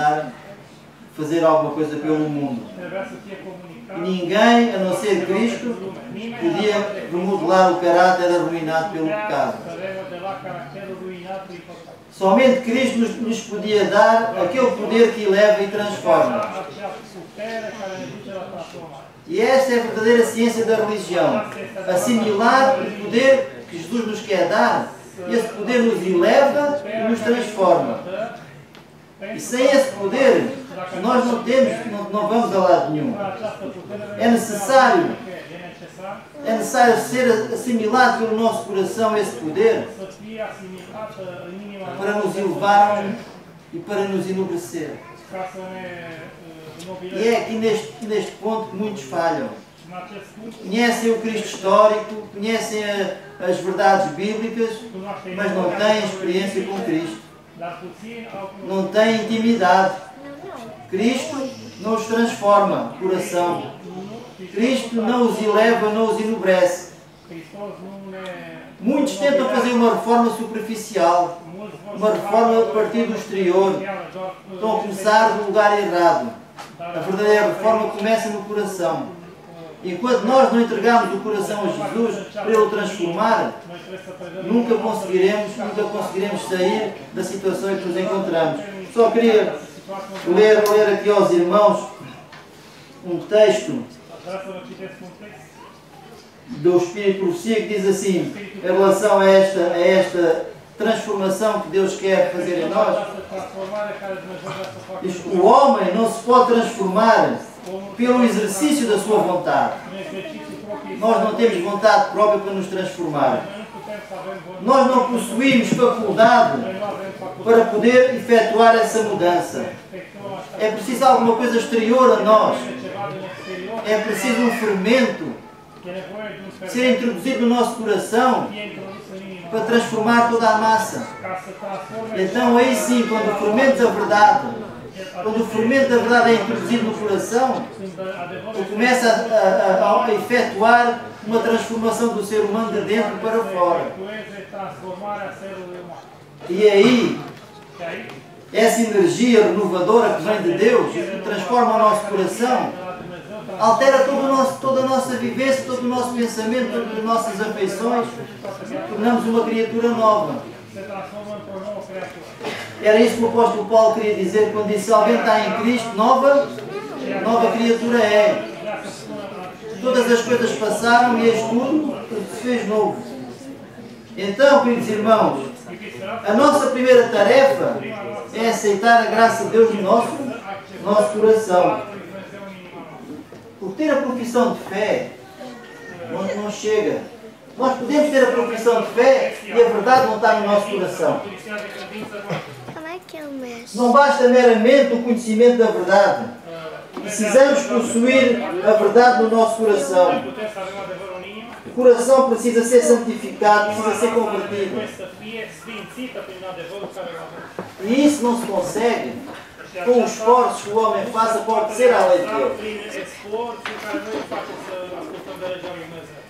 fazer alguma coisa pelo mundo. E ninguém, a não ser Cristo, podia remodelar o caráter arruinado pelo pecado. Somente Cristo nos podia dar aquele poder que eleva e transforma. E esta é a verdadeira ciência da religião. Assimilar o poder que Jesus nos quer dar. Esse poder nos eleva e nos transforma. E sem esse poder, nós não vamos a lado nenhum. É necessário ser assimilado pelo nosso coração esse poder para nos elevar e para nos enobrecer. E é aqui neste ponto que muitos falham. Conhecem o Cristo histórico, conhecem as verdades bíblicas, mas não têm experiência com Cristo. Não têm intimidade. Cristo não os transforma o coração. Cristo não os eleva, não os enobrece. Muitos tentam fazer uma reforma superficial, uma reforma a partir do exterior. Estão a começar do lugar errado. A verdadeira reforma começa no coração. Enquanto nós não entregarmos o coração a Jesus para Ele o transformar, nunca conseguiremos sair da situação em que nos encontramos. Só queria ler aqui aos irmãos um texto do Espírito de Profecia que diz assim, em relação a esta transformação que Deus quer fazer em nós. Diz, o homem não se pode transformar pelo exercício da sua vontade. Nós não temos vontade própria para nos transformar. Nós não possuímos faculdade para poder efetuar essa mudança. É preciso alguma coisa exterior a nós. É preciso um fermento ser introduzido no nosso coração para transformar toda a massa. Então aí sim, quando o fermento da verdade é introduzido no coração, começa a efetuar uma transformação do ser humano de dentro para fora. E aí, essa energia renovadora que vem de Deus, que transforma o nosso coração, altera toda a nossa vivência, todo o nosso pensamento, todas as nossas afeições, tornamos uma criatura nova. Era isso que o apóstolo Paulo queria dizer quando disse: alguém está em Cristo, nova criatura é. Todas as coisas passaram e eis tudo se fez novo. Então, queridos irmãos, a nossa primeira tarefa é aceitar a graça de Deus no nosso coração. Por ter a profissão de fé, não chega. Nós podemos ter a profissão de fé e a verdade não está no nosso coração. Não basta meramente o conhecimento da verdade. Precisamos possuir a verdade no nosso coração. O coração precisa ser santificado, precisa ser convertido. E isso não se consegue com os esforços que o homem faça para obedecer à lei de Deus.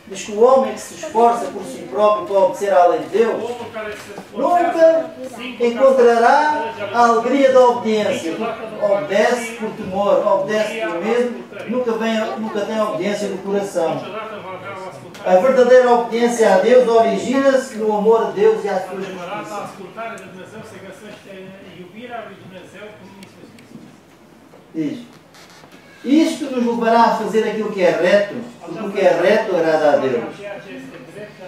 Diz que o homem que se esforça por si próprio para obedecer à lei de Deus nunca encontrará a alegria da obediência. Obedece por temor, obedece por medo, nunca tem obediência do coração. A verdadeira obediência a Deus origina-se no amor a Deus e às suas justiças. Diz, isto nos levará a fazer aquilo que é reto, porque o que é reto agrada a Deus.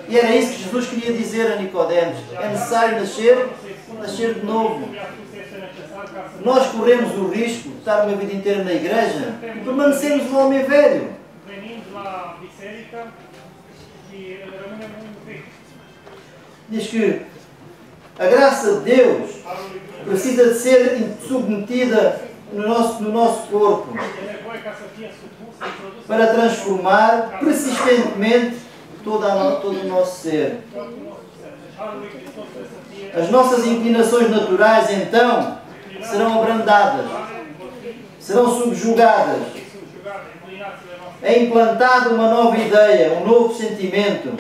E era isso que Jesus queria dizer a Nicodemos. É necessário nascer de novo. Nós corremos o risco de estar uma vida inteira na igreja e permanecermos um homem velho. Diz que a graça de Deus precisa de ser submetida no nosso corpo para transformar persistentemente todo o nosso ser. As nossas inclinações naturais, então, serão abrandadas, serão subjugadas. É implantada uma nova ideia, um novo sentimento.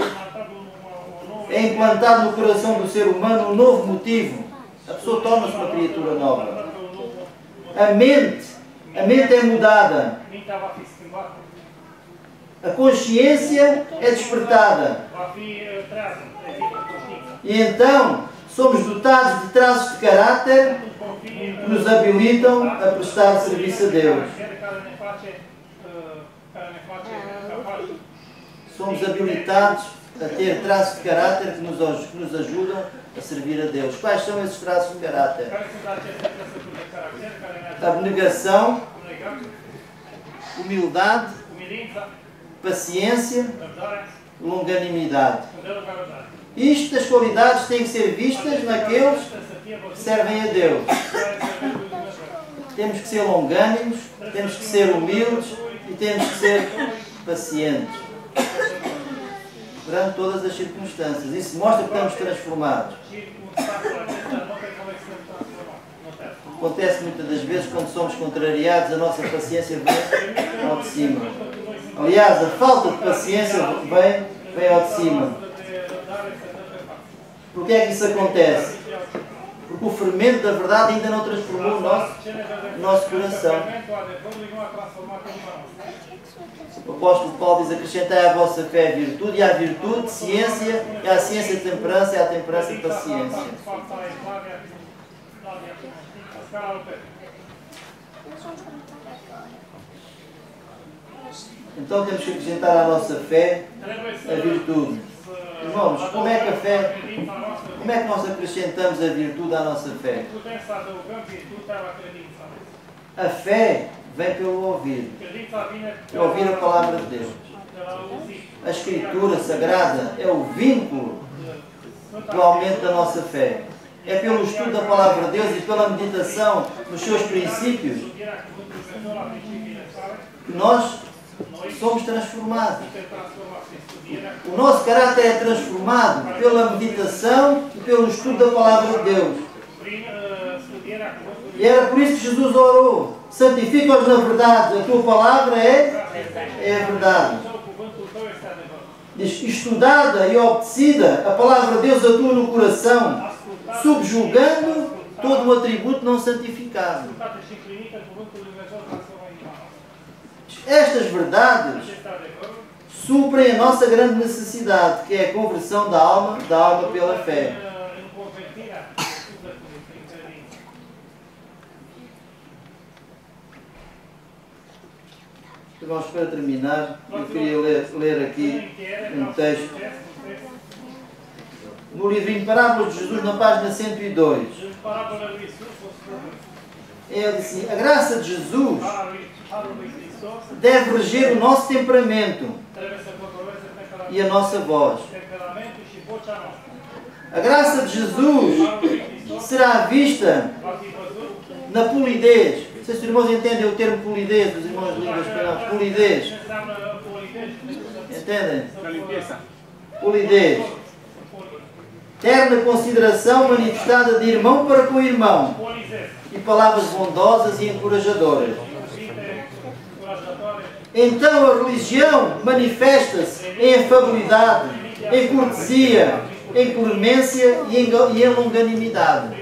É implantado no coração do ser humano um novo motivo. A pessoa torna-se uma criatura nova. A mente é mudada. A consciência é despertada. E então somos dotados de traços de caráter que nos habilitam a prestar serviço a Deus. Somos habilitados a ter traços de caráter que nos ajudam a servir a Deus. Quais são esses traços de caráter? Abnegação, humildade, paciência, longanimidade. Estas qualidades têm que ser vistas naqueles que servem a Deus. Temos que ser longânimos, temos que ser humildes e temos que ser pacientes perante todas as circunstâncias. Isso mostra que estamos transformados. Acontece muitas das vezes quando somos contrariados, a nossa paciência vem ao de cima. Aliás, a falta de paciência vem ao de cima. Porquê é que isso acontece? Porque o fermento da verdade ainda não transformou o nosso coração. O apóstolo Paulo diz: acrescentai à vossa fé a virtude, e à virtude ciência, e à ciência temperança, e à temperança paciência. Então temos que acrescentar à nossa fé a virtude. Irmãos, como é que nós acrescentamos a virtude à nossa fé? A fé vem pelo ouvir. Ouvir a palavra de Deus. A Escritura Sagrada é o vínculo do aumento da nossa fé. É pelo estudo da palavra de Deus e pela meditação nos seus princípios que nós somos transformados. O nosso caráter é transformado pela meditação e pelo estudo da palavra de Deus. E era por isso que Jesus orou: santifica-os na verdade, a tua palavra é a verdade. Diz: estudada e obedecida, a palavra de Deus atua no coração, subjugando todo o atributo não santificado. Estas verdades suprem a nossa grande necessidade, que é a conversão da alma pela fé. Irmãos, para terminar, eu queria ler aqui um texto. No livrinho Parábolas de Jesus, na página 102. Ele disse assim: a graça de Jesus deve reger o nosso temperamento e a nossa voz. A graça de Jesus será vista na polidez. Não sei se os irmãos entendem o termo polidez, os irmãos de língua espanhola. Polidez. Entendem? Polidez. terna consideração manifestada de irmão para com irmão e palavras bondosas e encorajadoras. Então a religião manifesta-se em afabilidade, em cortesia, em clemência e em longanimidade.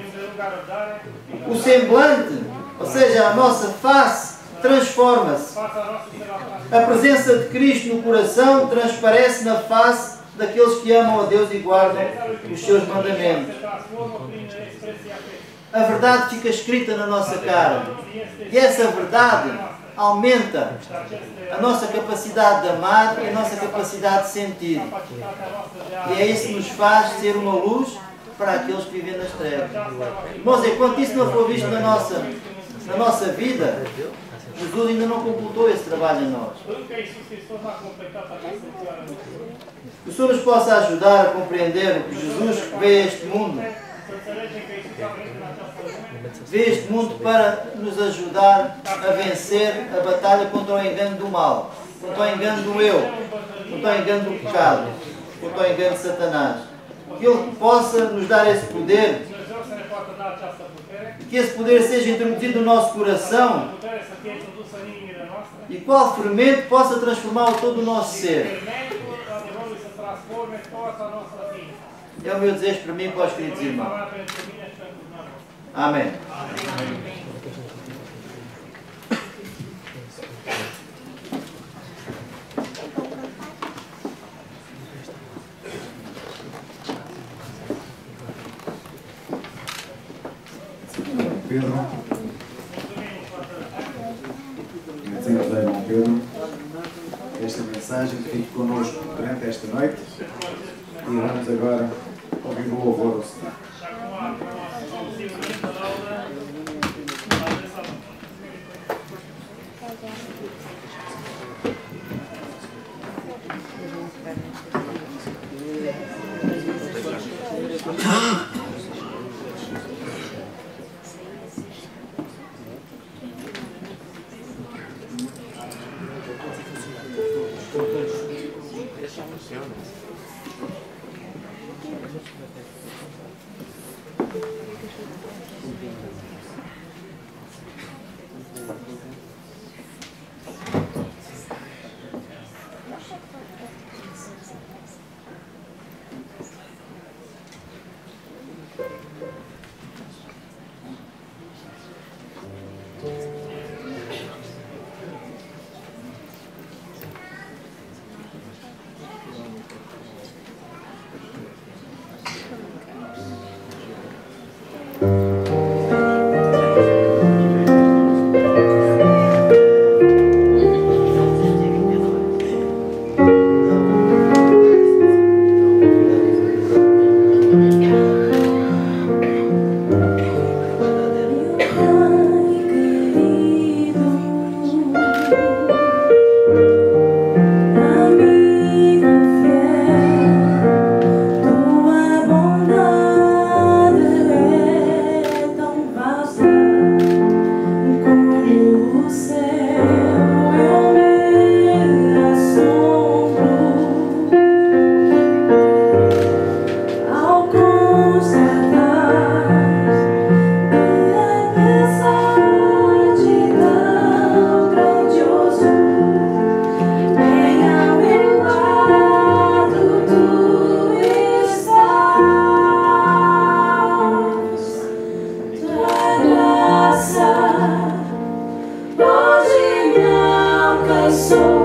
O semblante, ou seja, a nossa face, transforma-se. A presença de Cristo no coração transparece na face daqueles que amam a Deus e guardam os seus mandamentos. A verdade fica escrita na nossa cara. E essa verdade aumenta a nossa capacidade de amar e a nossa capacidade de sentir. E é isso que nos faz ser uma luz para aqueles que vivem nas trevas. Irmãos, enquanto isso não for visto na nossa vida, Jesus ainda não completou esse trabalho em nós. Que o Senhor nos possa ajudar a compreender o que Jesus veio a este mundo. Veio a este mundo para nos ajudar a vencer a batalha contra o engano do mal, contra o engano do eu, contra o engano do pecado, contra o engano de Satanás. Que Ele possa nos dar esse poder, que esse poder seja introduzido no nosso coração e qual fermento possa transformar todo o nosso ser. É o meu desejo para mim e para os queridos irmãos. Amém. Pedro. Agradecemos ao irmão Pedro esta mensagem que fique connosco durante esta noite e vamos agora ouvir o louvor ao Senhor. Hoje me alcançou.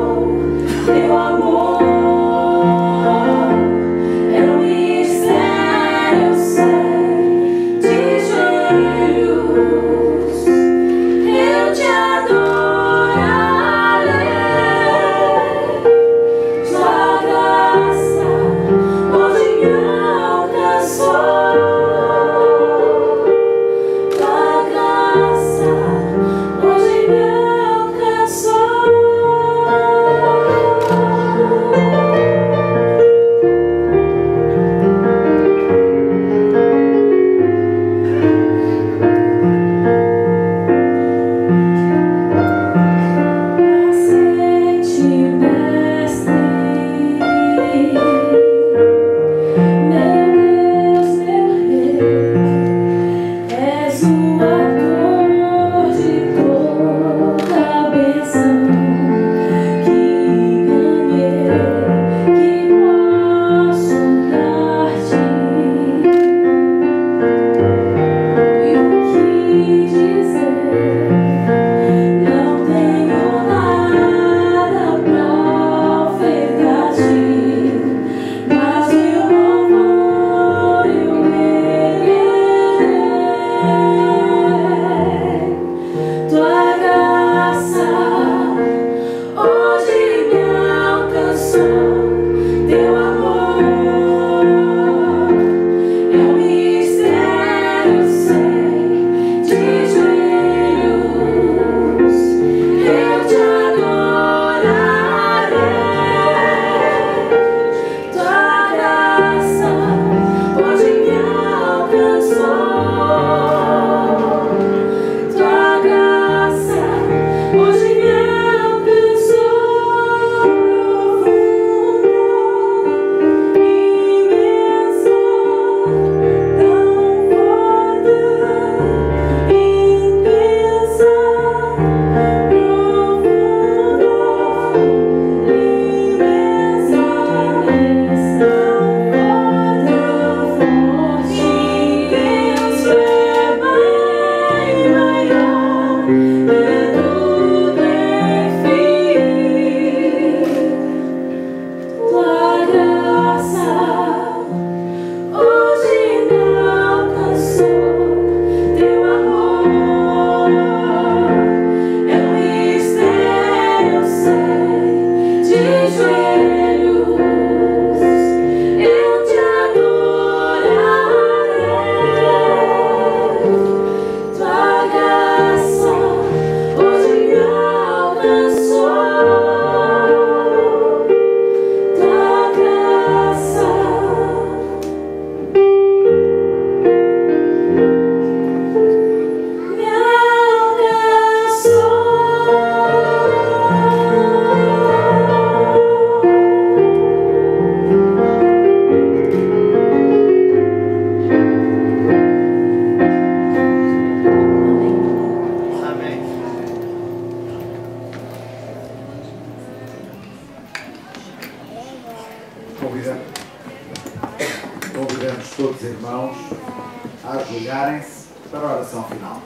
coligarem-se para a oração final.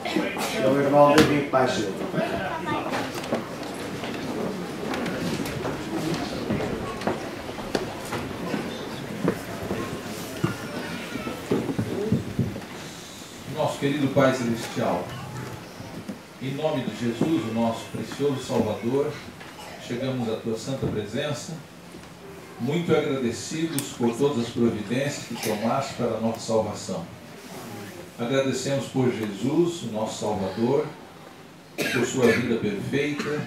Pelo irmão David Paixão. Nosso querido Pai Celestial, em nome de Jesus, o nosso precioso Salvador, chegamos à Tua santa presença, muito agradecidos por todas as providências que tomaste para a nossa salvação. Agradecemos por Jesus, o nosso Salvador, por sua vida perfeita,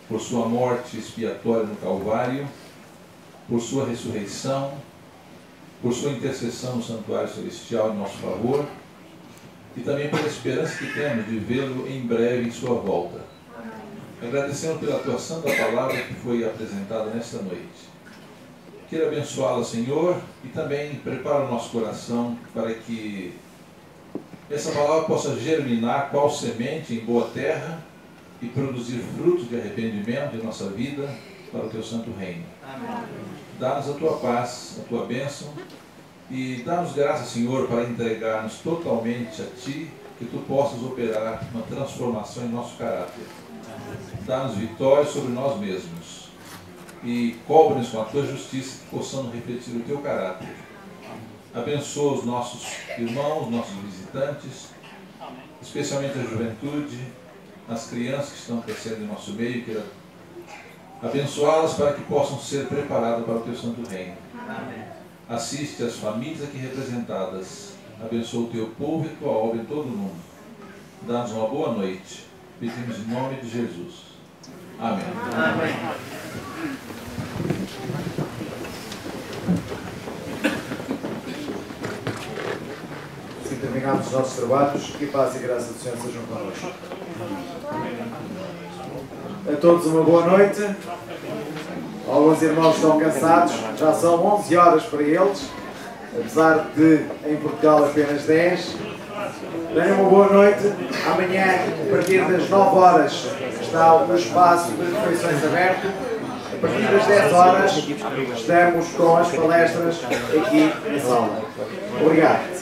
por sua morte expiatória no Calvário, por sua ressurreição, por sua intercessão no Santuário Celestial em nosso favor, e também pela esperança que temos de vê-lo em breve em sua volta. Agradecemos pela Tua santa palavra que foi apresentada nesta noite. Queira abençoá-la, Senhor, e também prepara o nosso coração para que essa palavra possa germinar qual semente em boa terra e produzir frutos de arrependimento em nossa vida para o Teu santo reino. Dá-nos a Tua paz, a Tua bênção, e dá-nos graça, Senhor, para entregar-nos totalmente a Ti, que Tu possas operar uma transformação em nosso caráter. Dá-nos vitória sobre nós mesmos e cobre-nos com a Tua justiça, que possamos refletir o Teu caráter. Abençoa os nossos irmãos, nossos visitantes, especialmente a juventude, as crianças que estão crescendo em nosso meio, queira abençoá-las para que possam ser preparadas para o Teu santo reino. Assiste as famílias aqui representadas, abençoa o Teu povo e a Tua obra em todo o mundo. Dá-nos uma boa noite, pedimos em nome de Jesus. Amém. Amém. Assim terminamos os nossos trabalhos, que paz e graça do Senhor sejam connosco. A todos uma boa noite. Alguns irmãos estão cansados, já são 11 horas para eles, apesar de em Portugal apenas 10. Tenham uma boa noite. Amanhã, a partir das 9 horas, está o espaço de refeições aberto. A partir das 10 horas, estamos com as palestras aqui na sala. Obrigado.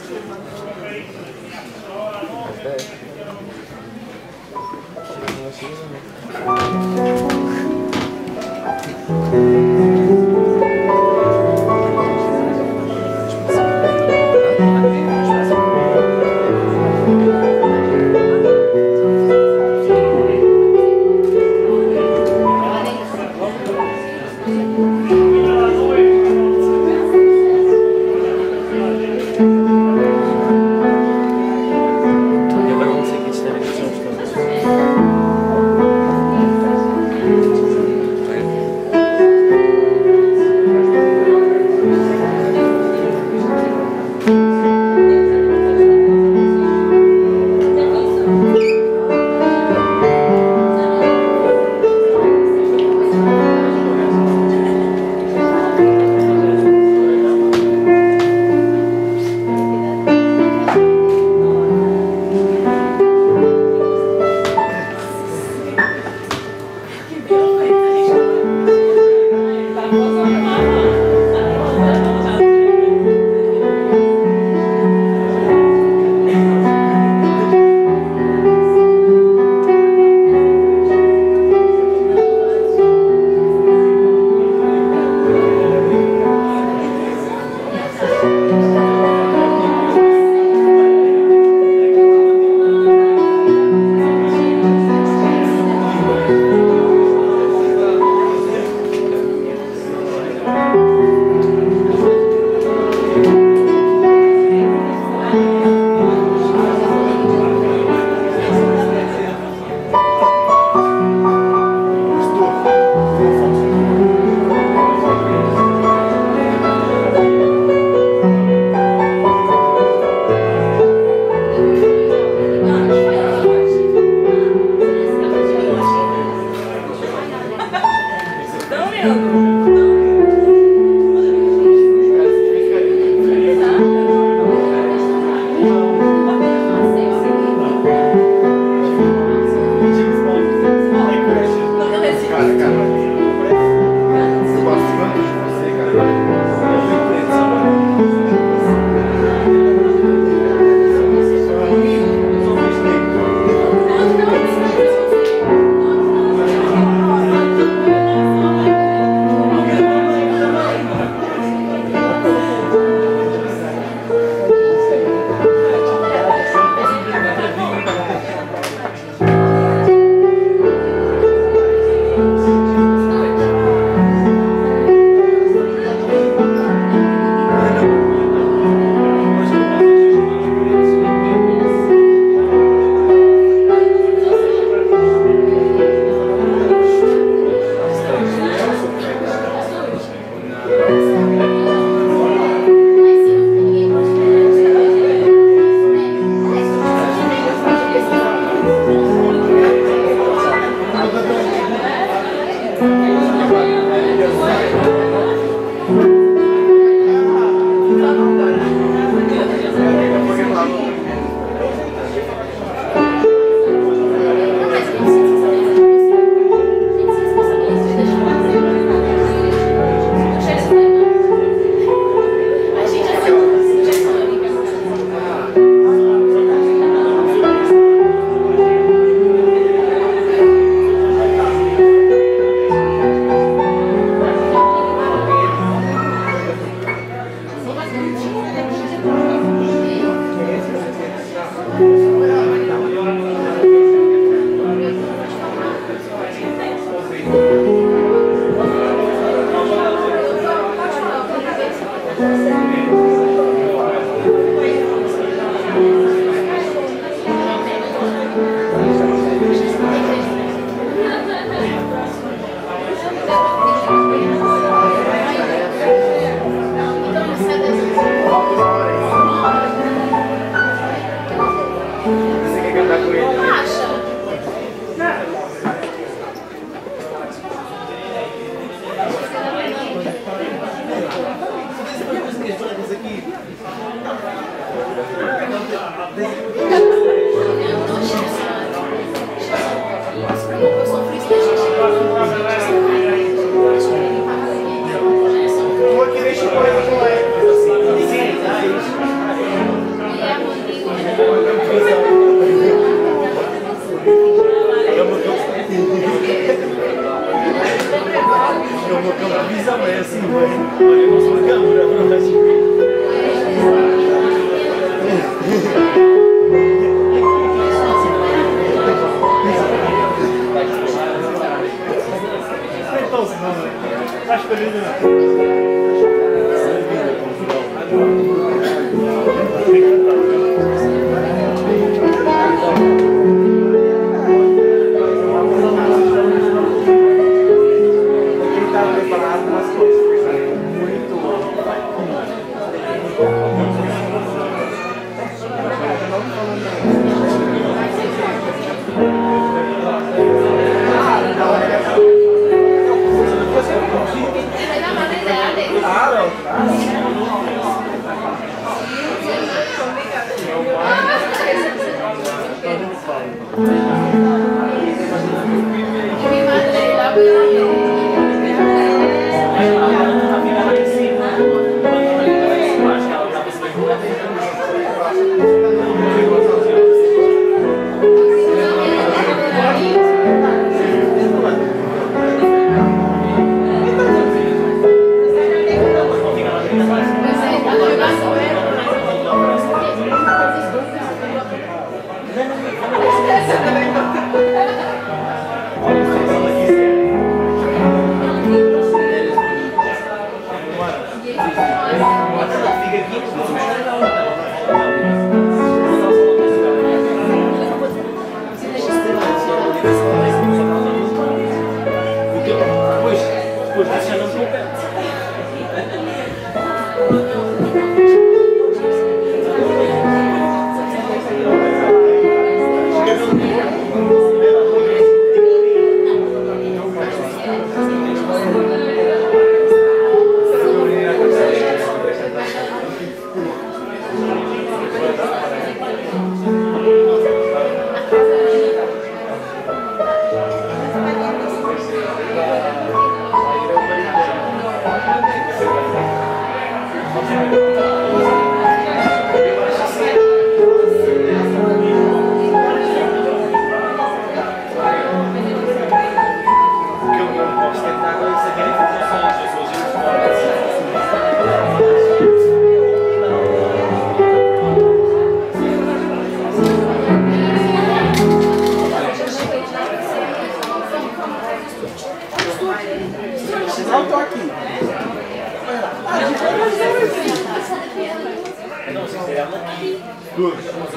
E agora vamos ter que estar aqui.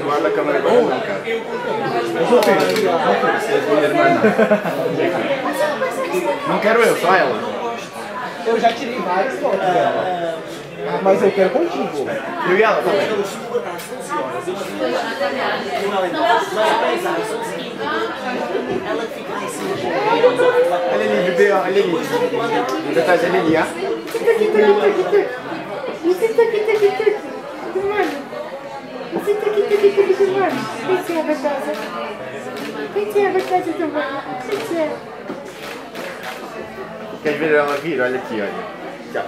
Guarda a câmera agora não, cara. Eu sou filho. Minha irmã não. Não quero eu, só ela. Eu já tirei várias fotos dela. Mas eu quero contigo. Eu e ela também. Olha ali, bebê, olha ali. Ainda tá ali, ó. Quer ver ela vir? Olha aqui, olha. Tchau.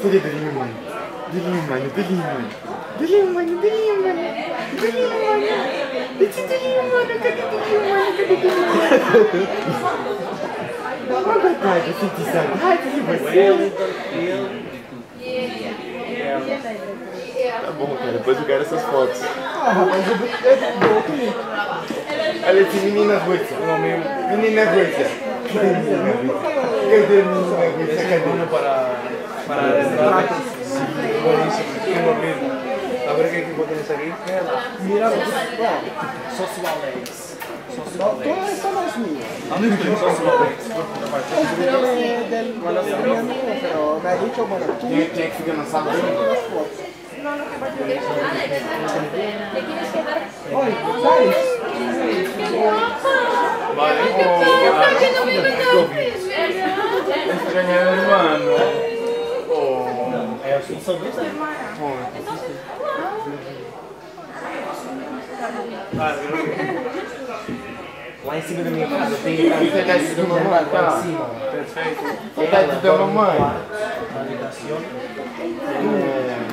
Cadê Delinho, mano? Delinho, mano, Delinho, mano. Delinho, mano, Delinho, mano. Delinho, mano. Esse Delinho, mano. Cadê Delinho, mano? Cadê Delinho, mano? Boa tarde, senti saudade de você. Tá bom, cara. Depois eu quero essas fotos. Ah, rapaz, eu dou também. Olha esse menina russa. Menina russa. Cadê menina russa? Cadê menina russa? Cadê? Para agora que botar isso aqui? Mira, sociales. Todo esto no es mío. Pero me ha dicho, bueno, tú Tinha que ficar na sala. Oi, ¿sabes? Vale. Estranha, hermano. É a função do Zé. Lá em cima da minha casa tem a casa da mamãe, tá? Perfeito. A casa da mamãe.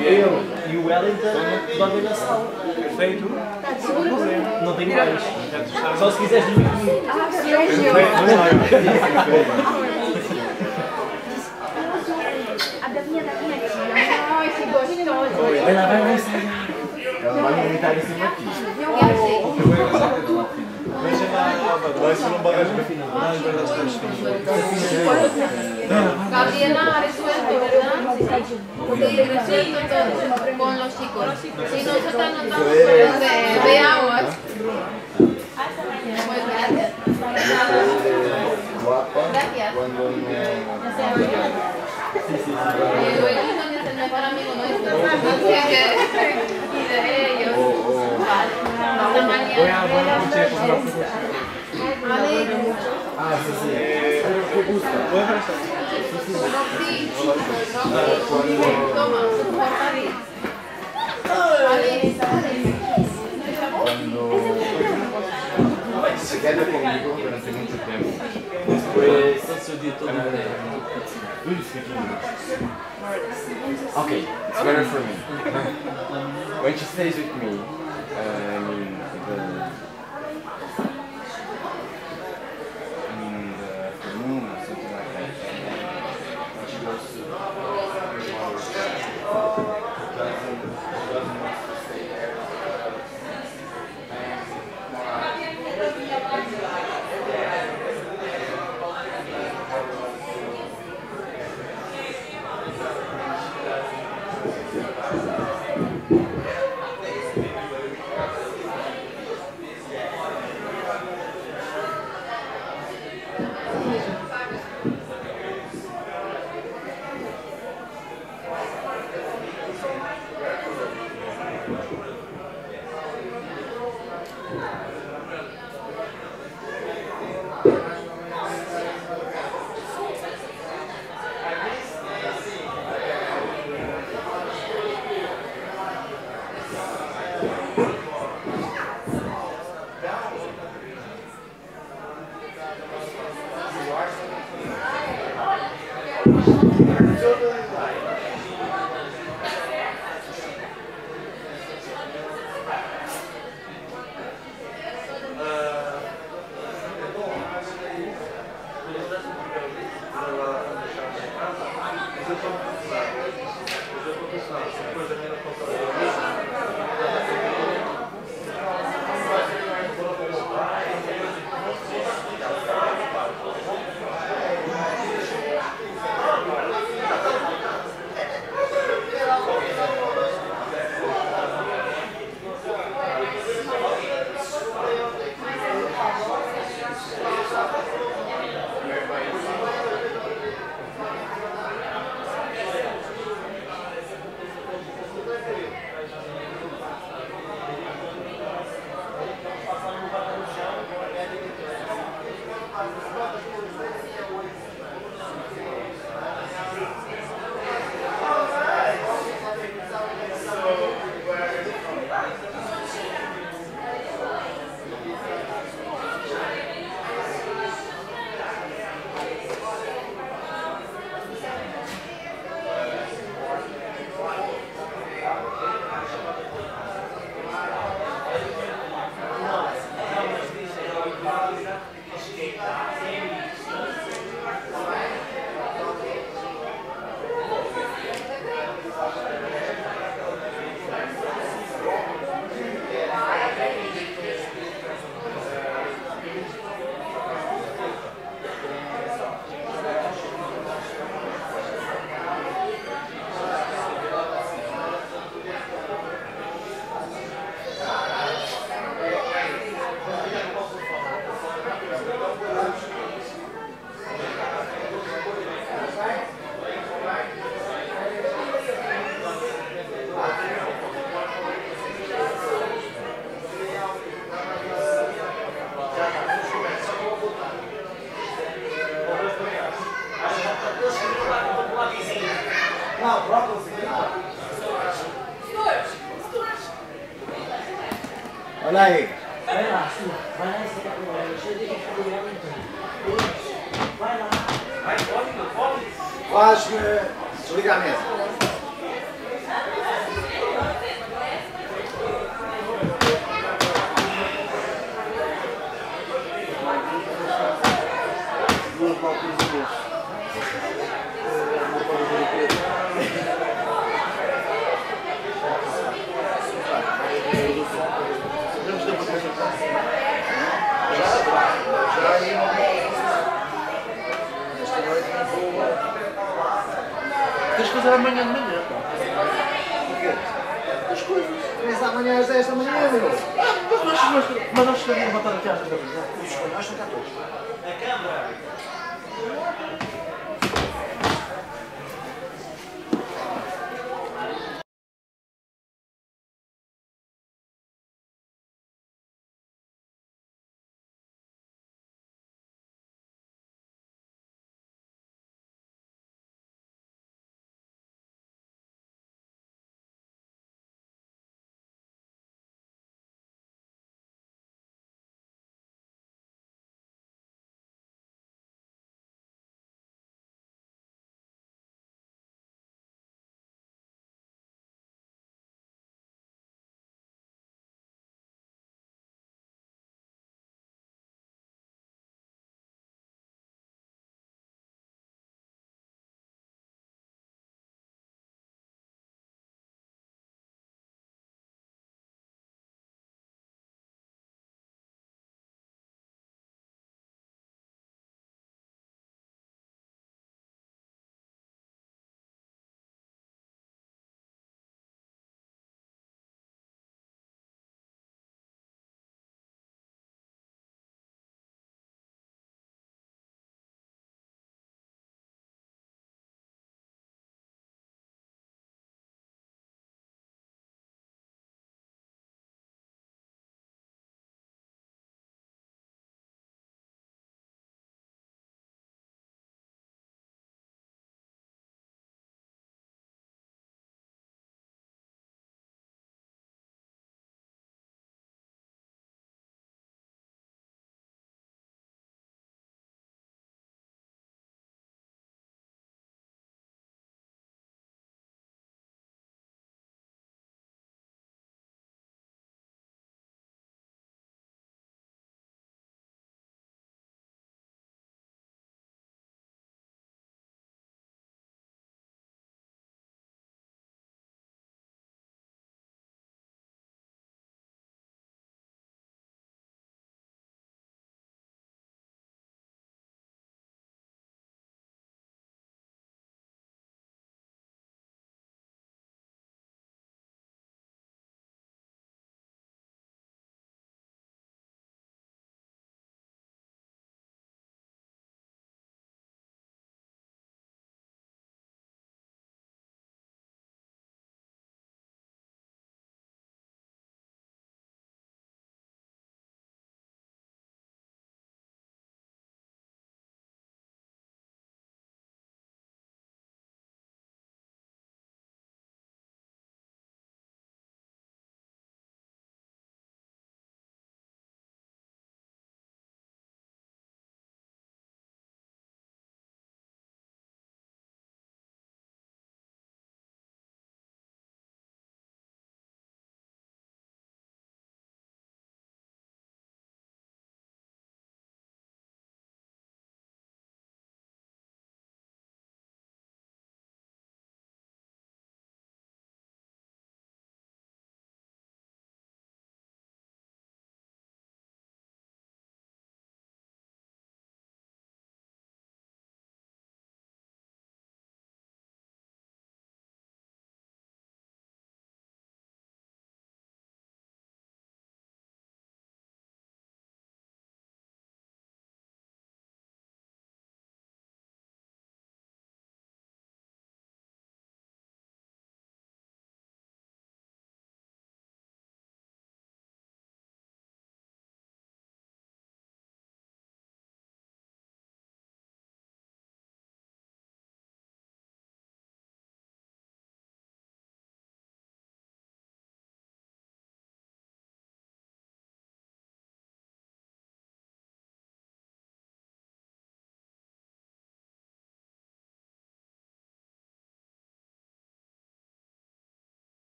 Eu e o Wellington dormem na sala. Perfeito. Não tenho mais. Só se quiseres dormir comigo. Ai, que gostoso. Ela vai ensaiar. Ela vai vomitar em cima aqui. Gabriela ha resuelto, ¿verdad? Sí, resuelto todo con los chicos. Si no se están notando, pues ve aguas. Pues gracias. Gracias. Wellington es el mejor amigo nuestro. Y de ellos. Hasta mañana. Ah, sí, sí. ¿Qué gusta? Sí, toma, por favor. queda conmigo durante mucho tiempo. Después, okay, it's better for me. When she stays with me, the moon or something like that. And she goes to doesn't want to stay there. Olha aí. Vai lá, sim. Vai lá e senta com ela. Deixa eu ver que ficou ela então. Vai lá. Vai, pode. Faz-me desligar a mesa. Tens que fazer amanhã de manhã. As coisas. Mas amanhã às 10 da manhã, meu. Mas nós estamos a levantar aqui às 10 da manhã. Os espanhóis estão cá todos. A câmara.